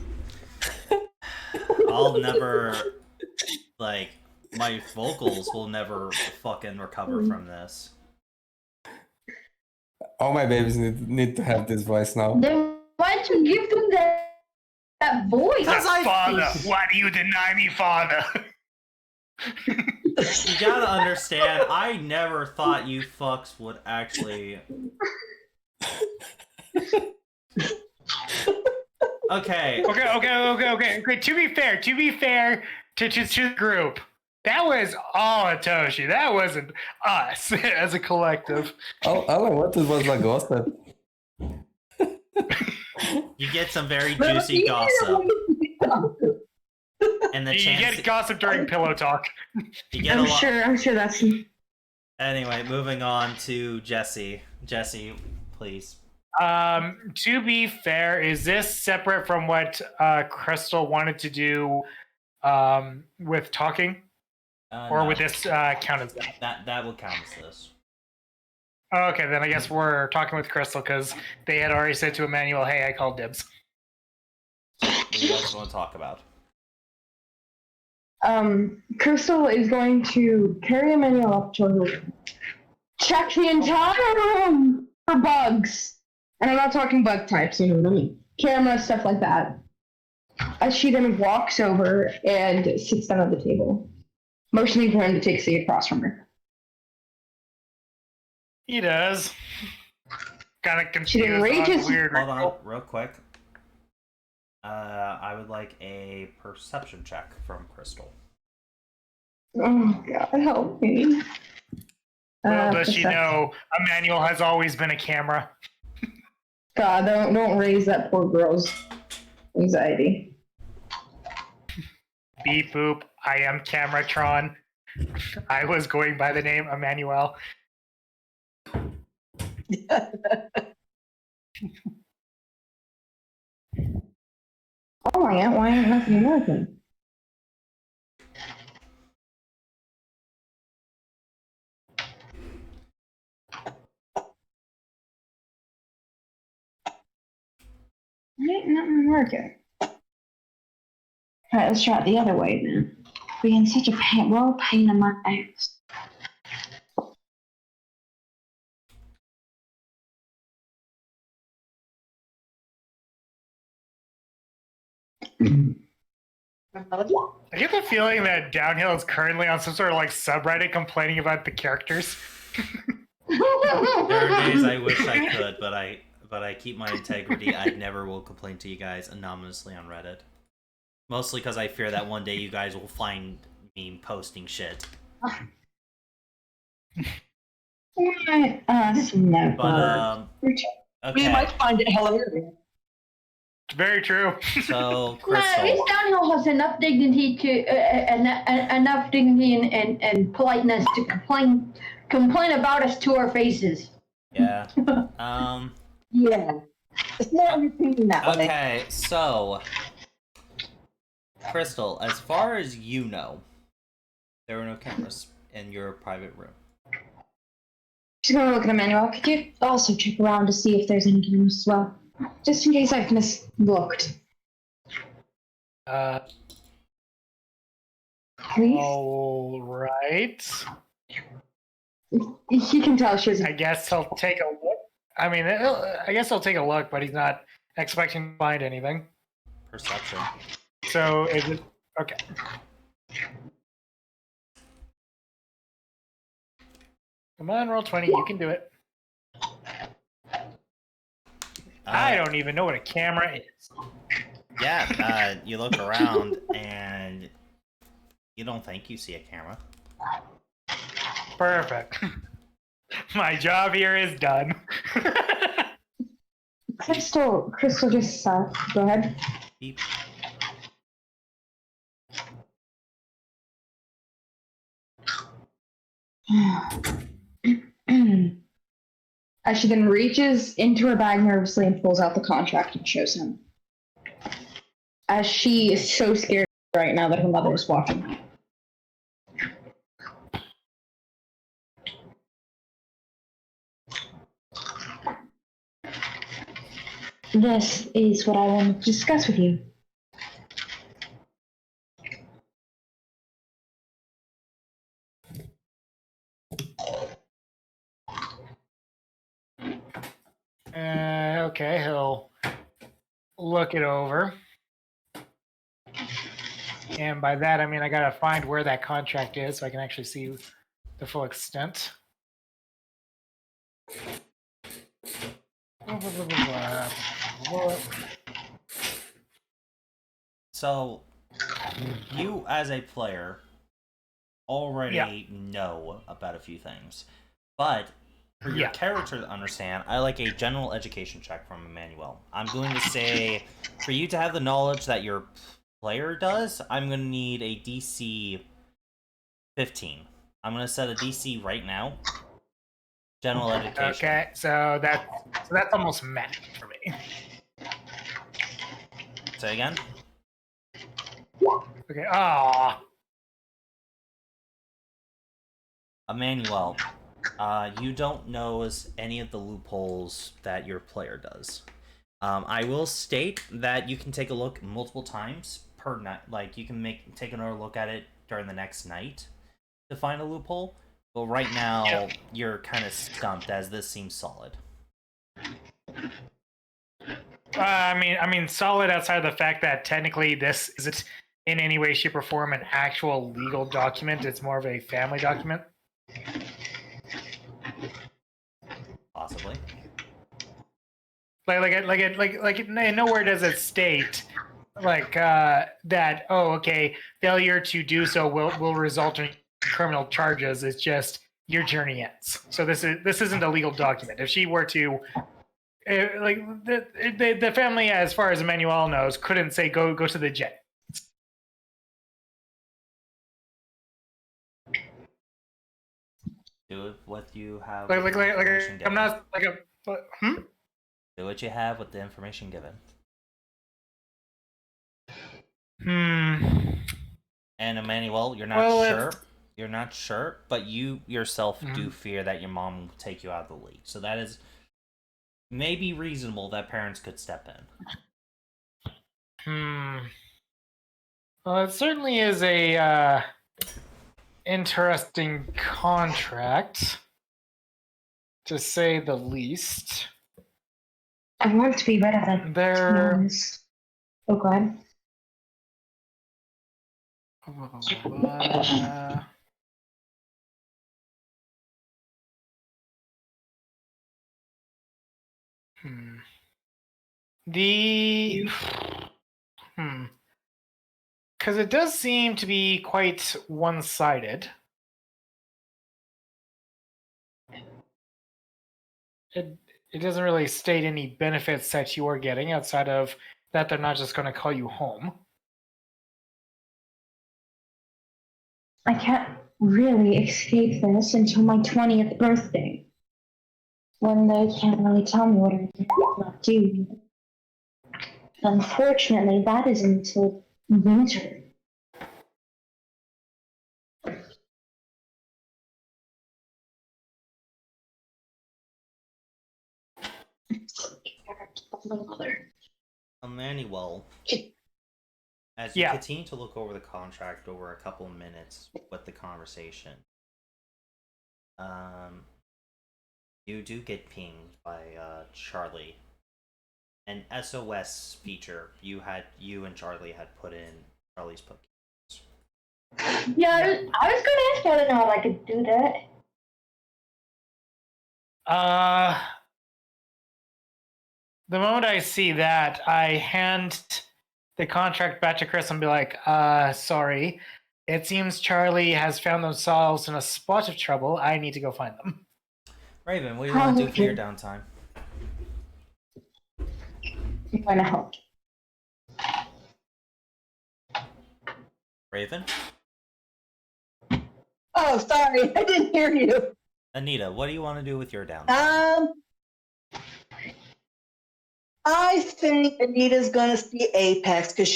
I'll never, like, my vocals will never fucking recover from this. All my babies need to have this voice now. Then why don't you give them that voice? Father, why do you deny me, Father? You gotta understand, I never thought you fucks would actually... Okay. Okay. To be fair to the group, that was all Atoshi. That wasn't us as a collective. All I wanted was a gossip. You get some very juicy gossip. And the You chance get gossip during pillow talk. you get a lot. I'm sure that's. Anyway, moving on to Jesse. Jesse, please. To be fair, is this separate from what Crystal wanted to do with talking? Or No. would this count as that? That will count as this. Okay, then I guess we're talking with Crystal because they had already said to Emmanuel, hey, I called dibs. What do you guys want to talk about? Crystal is going to carry Emmanuel up to her room. Check the entire room for bugs. And I'm not talking bug types, you know what I mean. Camera, stuff like that. As she then walks over and sits down at the table, motioning for him to take a seat across from her. He does. Kind of confused. She didn't reach his- Weird. Hold on, real quick. I would like a perception check from Crystal. Oh God, help me. Well, does she perception. know Emmanuel has always been a camera? God, don't raise that poor girl's anxiety. Beep boop. I am Cameratron. I was going by the name Emmanuel. Oh my God, why ain't nothing working? Why ain't nothing working? Alright, let's try it the other way then. Being such a pain, we're all pain in my ass. I get the feeling that Downhill is currently on some sort of like subreddit complaining about the characters. There are days I wish I could, but I keep my integrity. I never will complain to you guys anonymously on Reddit. Mostly because I fear that one day you guys will find me posting shit. This is never. But We okay. might find it hilarious. Very true. So No, at Crystal, least Downhill has enough dignity to enough dignity and politeness to complain about us to our faces. yeah. Yeah. It's more entertaining that way. Okay, so Crystal, as far as you know, there were no cameras in your private room. She's gonna look at Emmanuel. Could you also check around to see if there's any cameras as well? Just in case I've mislooked. Please? All right. He can tell she's. I guess he'll take a look. I mean, I guess he'll take a look, but he's not expecting to find anything. Perception. So is it okay? Come on, roll 20. You can do it. I don't even know what a camera is. Yeah, you look around and you don't think you see a camera. Perfect. My job here is done. Crystal just go ahead. Beep. As she then reaches into her bag nervously and pulls out the contract and shows him. As she is so scared right now that her mother is watching. This is what I want to discuss with you. Okay, he'll look it over. And by that, I mean I gotta find where that contract is so I can actually see the full extent. So, you as a player already know about a few things, but for your character to understand, I like a general education check from Emmanuel. I'm going to say, for you to have the knowledge that your player does, I'm going to need a DC 15. I'm going to set a DC right now. General education. Okay, so that's almost met for me. Say again? Okay, ah. Emmanuel, you don't know any of the loopholes that your player does. I will state that you can take a look multiple times per night. Like, you can take another look at it during the next night to find a loophole. But right now, you're kind of stumped as this seems solid. I mean, solid outside of the fact that technically this isn't in any way, shape, or form an actual legal document. It's more of a family document. Possibly. Like nowhere does it state that. Oh, okay, failure to do so will result in criminal charges. It's just your journey ends. So this isn't a legal document. If she were to, the family, as far as Emmanuel knows, couldn't say go to the jet. Do what you have. I'm given. not like a. Do what you have with the information given. And Emmanuel, you're not sure. You're not sure, but you yourself do fear that your mom will take you out of the league. So that is maybe reasonable that parents could step in. Well, it certainly is a interesting contract, to say the least. I want to be rid of it. There. Oh, go ahead. Because it does seem to be quite one-sided. It doesn't really state any benefits that you are getting outside of that they're not just going to call you home. I can't really escape this until my 20th birthday, when they can't really tell me what I can and not do. Unfortunately, that is until winter. Emmanuel, as you continue to look over the contract over a couple of minutes with the conversation, you do get pinged by Charlie. An SOS feature you and Charlie had put in Charlie's Pokémon. Yeah, I was going to ask whether or not I could do that. The moment I see that, I hand the contract back to Chris and be like, sorry. It seems Charlie has found themselves in a spot of trouble. I need to go find them. Raven, what do you want to do for your downtime? I'm going to help. Raven? Oh, sorry, I didn't hear you. Anita, what do you want to do with your downtime? I think Anita's gonna see Apex because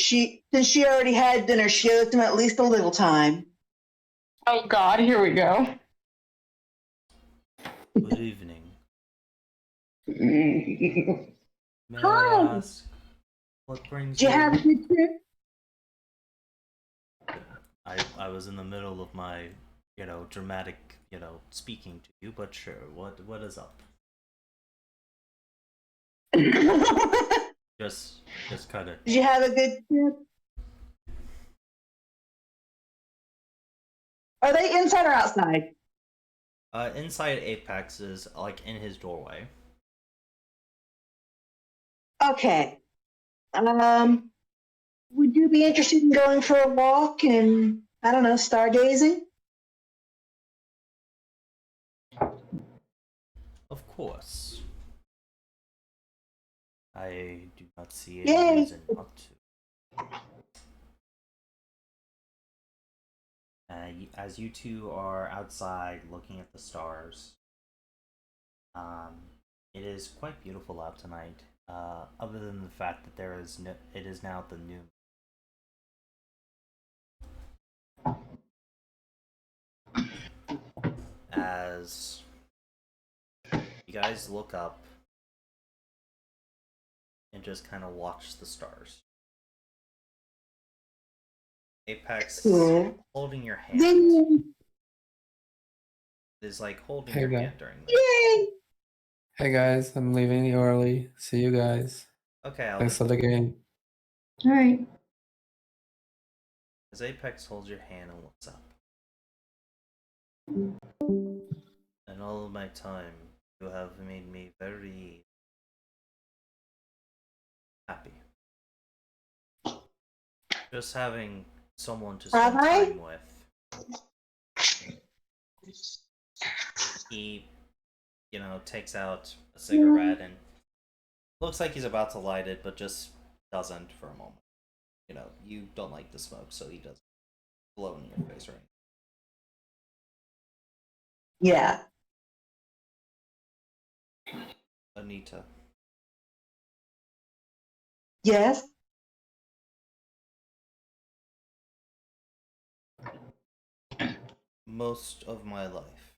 since she already had dinner, she owes him at least a little time. Oh God, here we go. Good evening. May Hi. I ask what brings Did you have a good trip? I was in the middle of my, dramatic, speaking to you, but sure, what is up? Just kind of. Did you have a good trip? Are they inside or outside? Inside Apex is like in his doorway. Okay. Would you be interested in going for a walk and, I don't know, stargazing? Of course. I do not see Yay. any reason not to. As you two are outside looking at the stars, it is quite beautiful out tonight. Other than the fact that it is now the new. As you guys look up and just kind of watch the stars, Apex Cool. holding your hand Yay! is like holding Hey, your guy. hand during this. Yay! Hey guys, I'm leaving early. See you guys. Okay, Alvin. Thanks for the game. All right. As Apex holds your hand and looks up. In all of my time, you have made me very happy. Just having someone to spend Have I? time with. He, takes out a cigarette and looks like he's about to light it, but just doesn't for a moment. You don't like the smoke, so he doesn't blow in your face, right? Yeah. Anita, Yes. most of my life,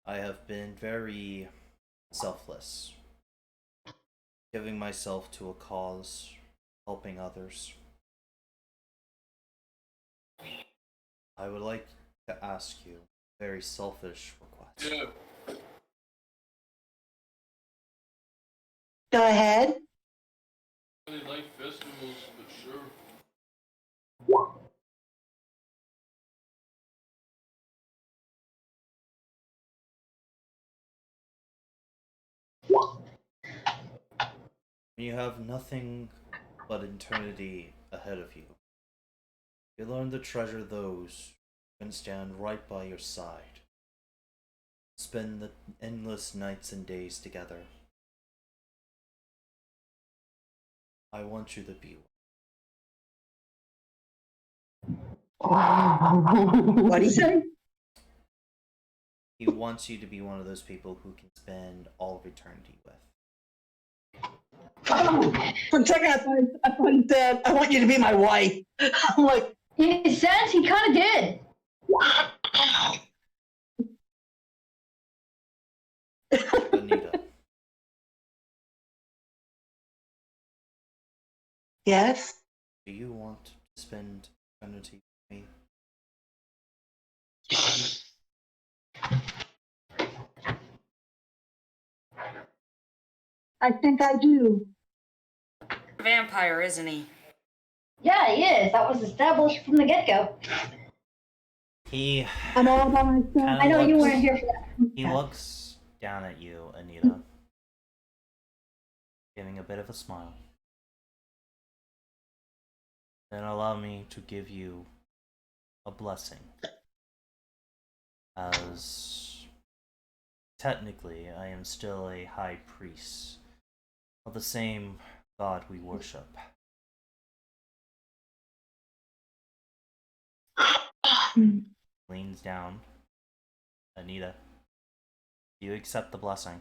I have been very selfless, giving myself to a cause, helping others. I would like to ask you a very selfish request. Go ahead. Really like festivals, but sure. When you have nothing but eternity ahead of you, you learn to treasure those who can stand right by your side. Spend the endless nights and days together. I want you to be one. What do you say? He wants you to be one of those people who can spend all of eternity with. For a second, I thought he said, I want you to be my wife. I'm like, In a sense, he kind of did. Anita, yes. do you want to spend eternity with me? I think I do. Vampire, isn't he? Yeah, he is. That was established from the get-go. He I'm all by myself. kinda I know you looks- weren't here for that. He looks down at you, Anita, giving a bit of a smile. Then allow me to give you a blessing. As technically, I am still a high priest of the same god we worship. Leans down. Anita, do you accept the blessing?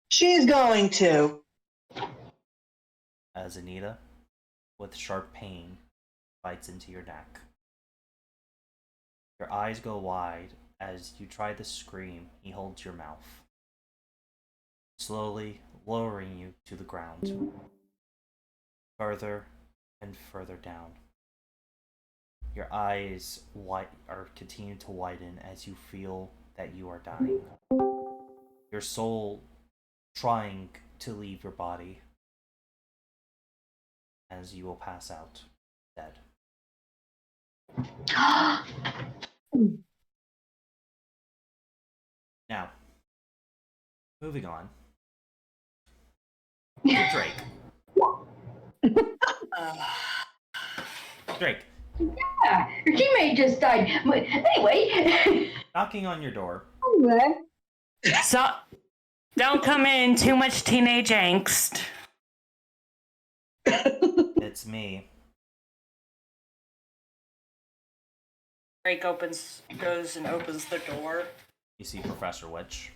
She's going to. As Anita, with sharp pain, bites into your neck. Your eyes go wide as you try to scream. He holds your mouth, slowly lowering you to the ground, further and further down. Your eyes continue to widen as you feel that you are dying. Your soul trying to leave your body as you will pass out dead. Now, moving on to Drake. Drake, Yeah, your teammate just died. But anyway. knocking on your door. So, don't come in too much teenage angst. It's me. Drake goes and opens the door. You see Professor Witch.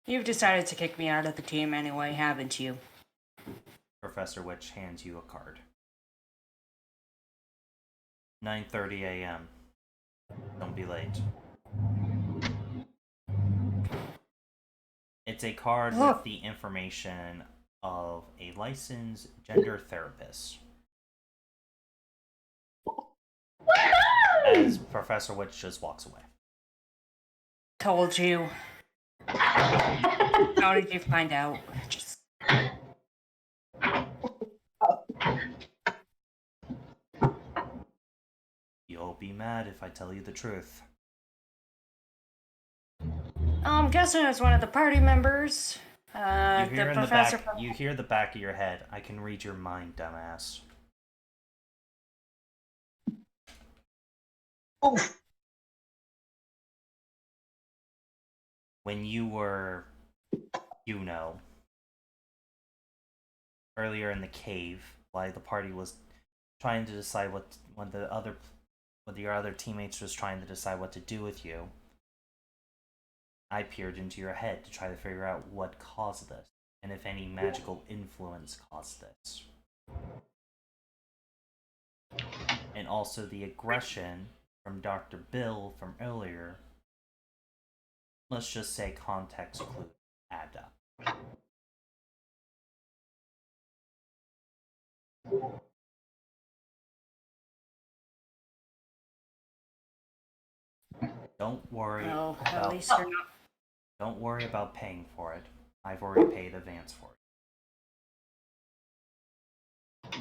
You've decided to kick me out of the team anyway, haven't you? Professor Witch hands you a card. 9:30 a.m. Don't be late. It's a card with the information of a licensed gender therapist. As Professor Witch just walks away. Told you. How did you find out? Just... You'll be mad if I tell you the truth. I'm guessing it's one of the party members. You The hear, professor. you hear the back of your head. I can read your mind, dumbass. Oof. When you were, earlier in the cave, while the party was trying to decide when your other teammates was trying to decide what to do with you, I peered into your head to try to figure out what caused this, and if any magical influence caused this. And also the aggression from Dr. Bill from earlier. Let's just say context clues add up. Don't worry Well, at about least you're not. Don't worry about paying for it. I've already paid advance for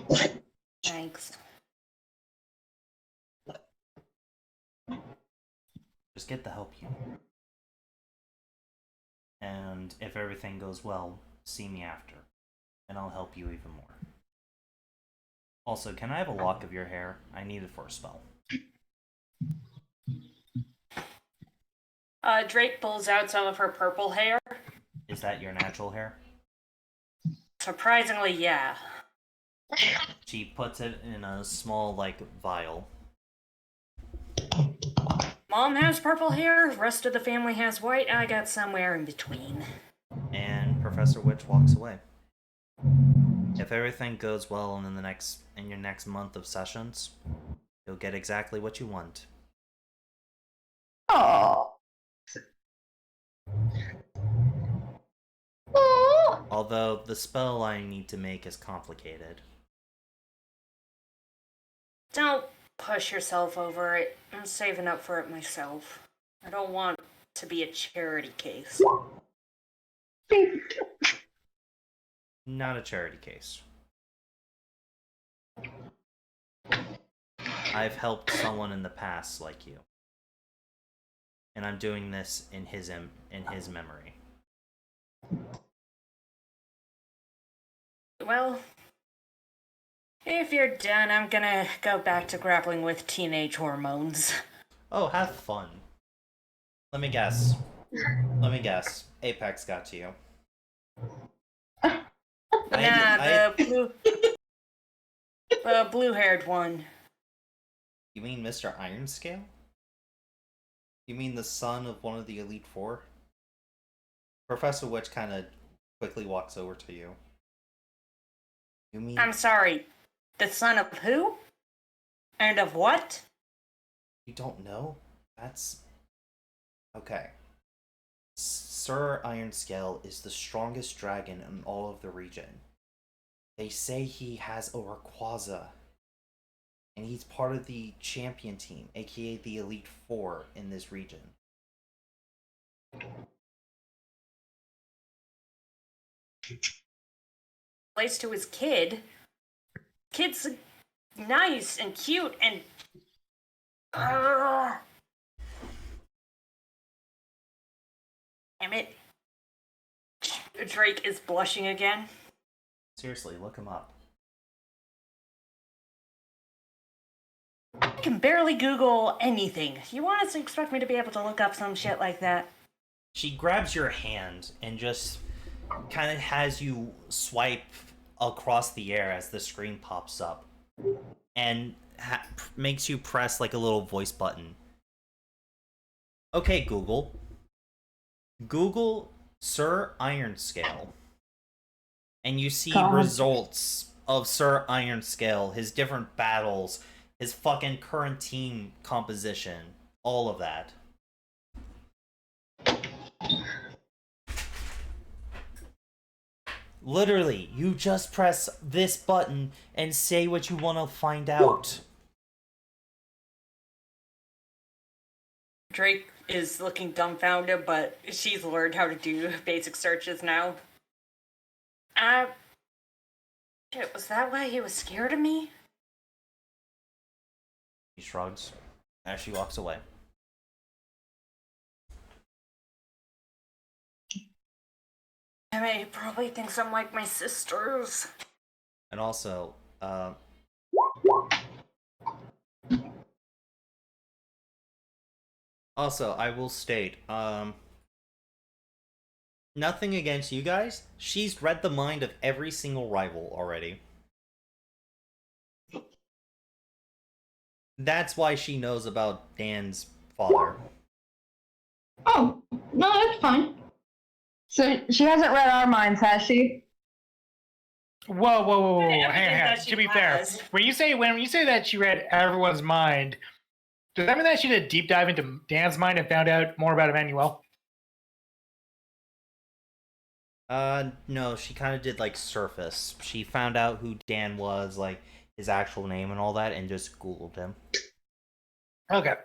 it. Thanks. Just get the help you need. And if everything goes well, see me after, and I'll help you even more. Also, can I have a lock of your hair? I need it for a spell. Drake pulls out some of her purple hair. Is that your natural hair? Surprisingly, yeah. She puts it in a small, vial. Mom has purple hair, rest of the family has white, I got somewhere in between. And Professor Witch walks away. If everything goes well in your next month of sessions, you'll get exactly what you want. Oh. Although the spell I need to make is complicated. Don't push yourself over it. I'm saving up for it myself. I don't want to be a charity case. Not a charity case. I've helped someone in the past like you. And I'm doing this in his memory. Well, if you're done, I'm gonna go back to grappling with teenage hormones. Oh, have fun. Let me guess. Apex got to you. The blue-haired one. You mean Mr. Ironscale? You mean the son of one of the Elite Four? Professor Witch kind of quickly walks over to you. You mean... I'm sorry, the son of who? And of what? You don't know? That's... Okay. Sir Ironscale is the strongest dragon in all of the region. They say he has a Rayquaza. And he's part of the champion team, aka the Elite Four in this region. Relates to his kid. Kid's nice and cute and... Damn it. Drake is blushing again. Seriously, look him up. I can barely Google anything. You honestly expect me to be able to look up some shit like that? She grabs your hand and just kind of has you swipe across the air as the screen pops up. And makes you press like a little voice button. Okay, Google. Google Sir Ironscale. And you see results of Sir Ironscale, his different battles, his fucking current team composition, all of that. Literally, you just press this button and say what you want to find out. Drake is looking dumbfounded, but she's learned how to do basic searches now. Shit, was that why he was scared of me? She shrugs as she walks away. I mean, he probably thinks I'm like my sisters. And also, I will state, nothing against you guys. She's read the mind of every single rival already. That's why she knows about Dan's father. Oh, no, that's fine. So she hasn't read our minds, has she? Whoa! Everything Hang on. that she To be fair, has. when you say that she read everyone's mind, does that mean that she did a deep dive into Dan's mind and found out more about Emmanuel? No, she kind of did like surface. She found out who Dan was, like his actual name and all that, and just Googled him. Okay.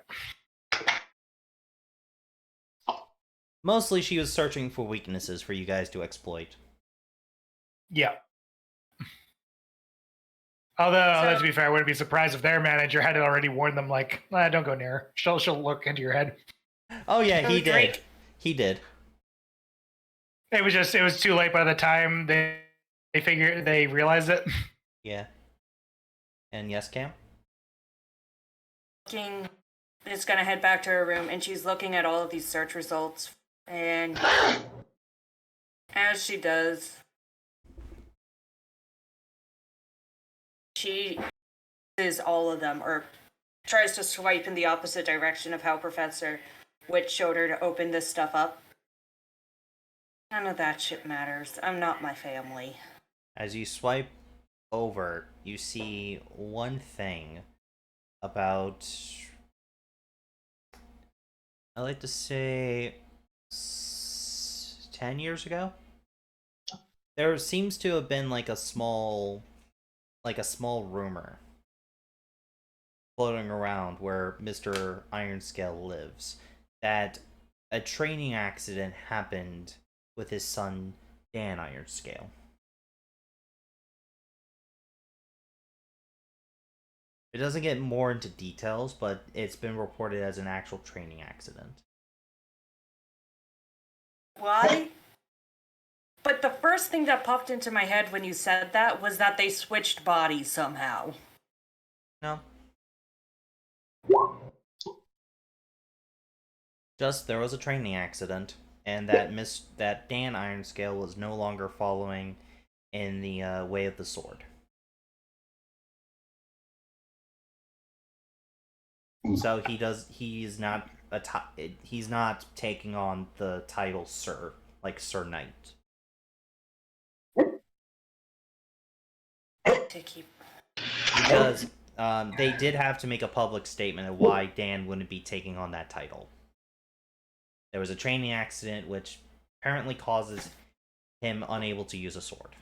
Mostly she was searching for weaknesses for you guys to exploit. Yeah. Although, So- to be fair, I wouldn't be surprised if their manager had already warned them, like, don't go near her. She'll look into your head. Oh yeah, he did. Drake. He did. It was too late by the time they realized it. Yeah. And yes, Cam? Looking is gonna head back to her room, and she's looking at all of these search results. And as she does, she uses all of them, or tries to swipe in the opposite direction of how Professor Witch showed her to open this stuff up. None of that shit matters. I'm not my family. As you swipe over, you see one thing about, I like to say, 10 years ago? There seems to have been like a small rumor floating around where Mr. Ironscale lives, that a training accident happened with his son, Dan Ironscale. It doesn't get more into details, but it's been reported as an actual training accident. Why? But the first thing that popped into my head when you said that was that they switched bodies somehow. No. Just there was a training accident, and that Dan Ironscale was no longer following in the way of the sword. So he's not taking on the title Sir, like Sir Knight. Because they did have to make a public statement of why Dan wouldn't be taking on that title. There was a training accident which apparently causes him unable to use a sword.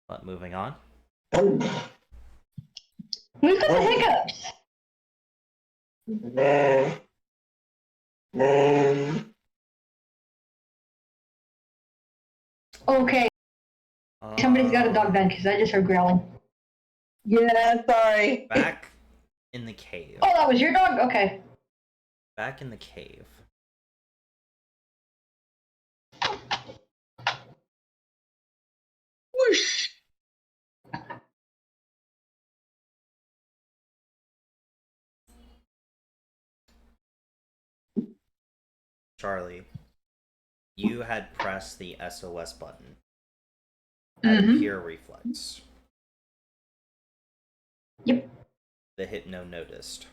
But moving on. Who's got the hiccups? Okay, somebody's got a dog then, because I just heard growling. Yeah, sorry. Back in the cave. Oh, that was your dog? Okay. Back in the cave. Whoosh. Charlie, you had pressed the SOS button. At a pure reflex. Yep. The Hypno noticed.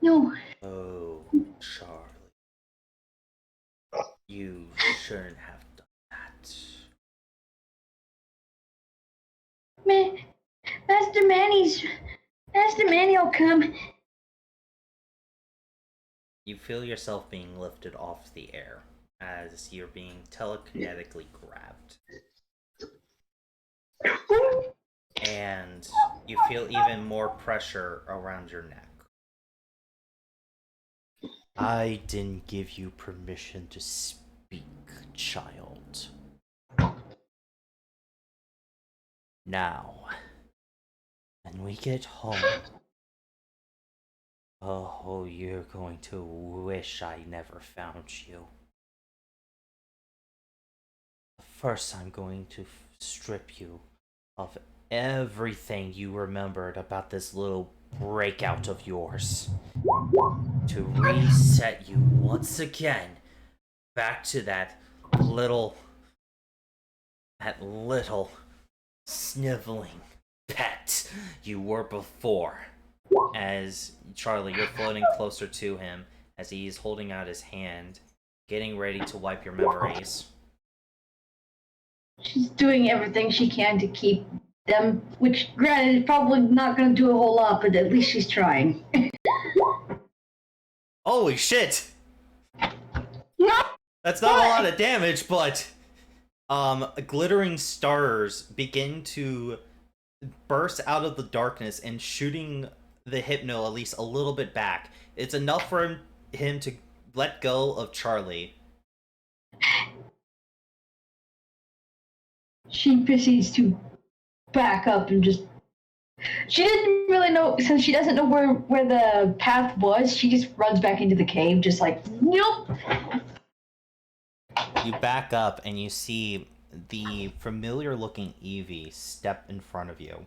No. Oh, Charlie. You shouldn't have done that. Man, Master Manny will come. You feel yourself being lifted off the air as you're being telekinetically grabbed. And you feel even more pressure around your neck. I didn't give you permission to speak, child. Now, when we get home, oh, you're going to wish I never found you. First, I'm going to strip you of everything you remembered about this little breakout of yours. To reset you once again back to that little sniveling pet you were before. As Charlie, you're floating closer to him as he's holding out his hand, getting ready to wipe your memories. She's doing everything she can to keep them, which granted is probably not going to do a whole lot, but at least she's trying. Holy shit! No! That's not a lot of damage, but glittering stars begin to burst out of the darkness and shooting the Hypno at least a little bit back. It's enough for him to let go of Charlie. She proceeds to back up and just... She didn't really know, since she doesn't know where the path was, she just runs back into the cave, just like, nope! You back up and you see the familiar looking Evie step in front of you.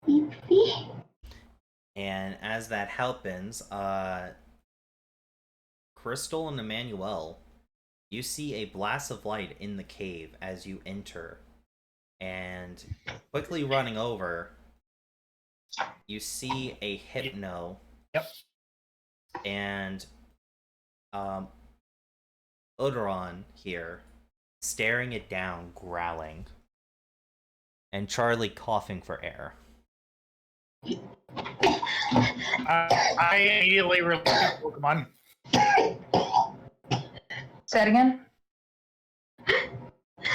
Evie? And as that happens, Crystal and Emmanuel, you see a blast of light in the cave as you enter. And quickly running over, you see a Hypno. Yep. And Odoron here, staring it down, growling. And Charlie coughing for air. I immediately release Pokemon. Say it again.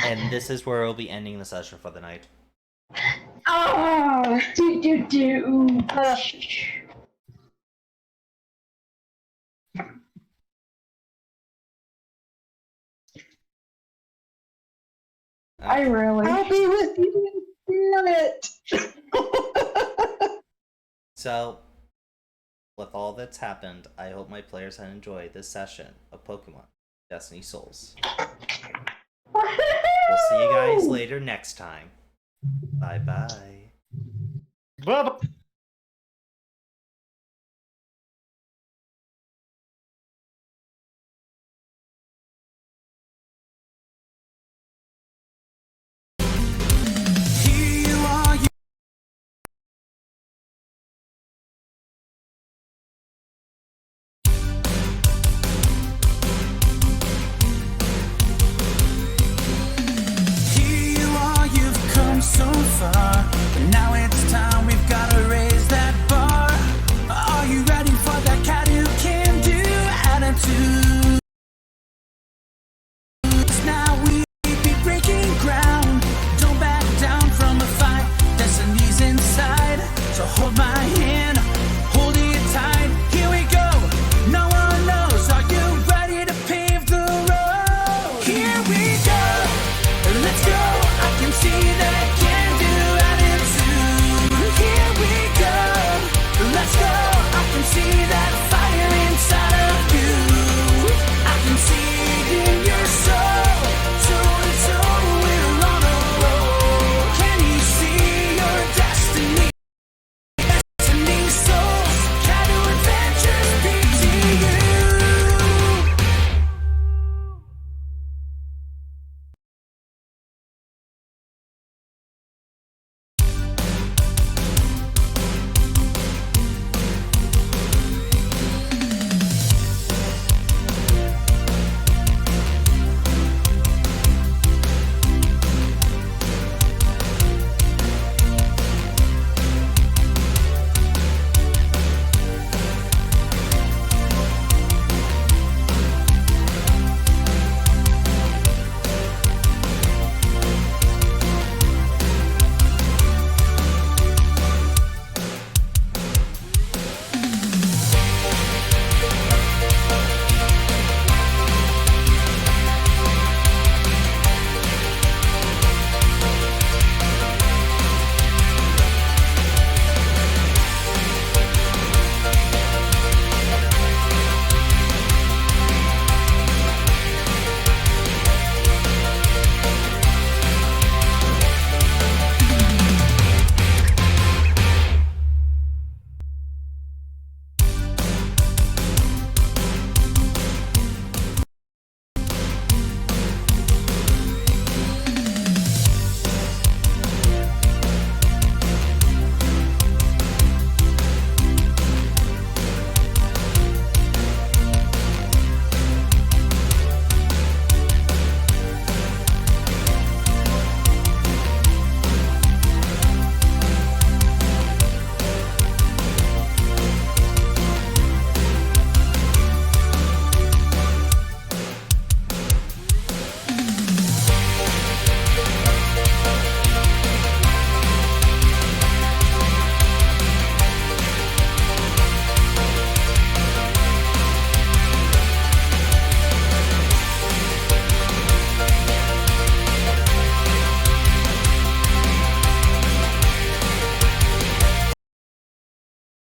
And this is where we'll be ending the session for the night. Oh, do. I really. I'll be with you in a minute. So, with all that's happened, I hope my players have enjoyed this session of Pokemon Destiny Souls. We'll see you guys later next time. Bye-bye. Bye-bye.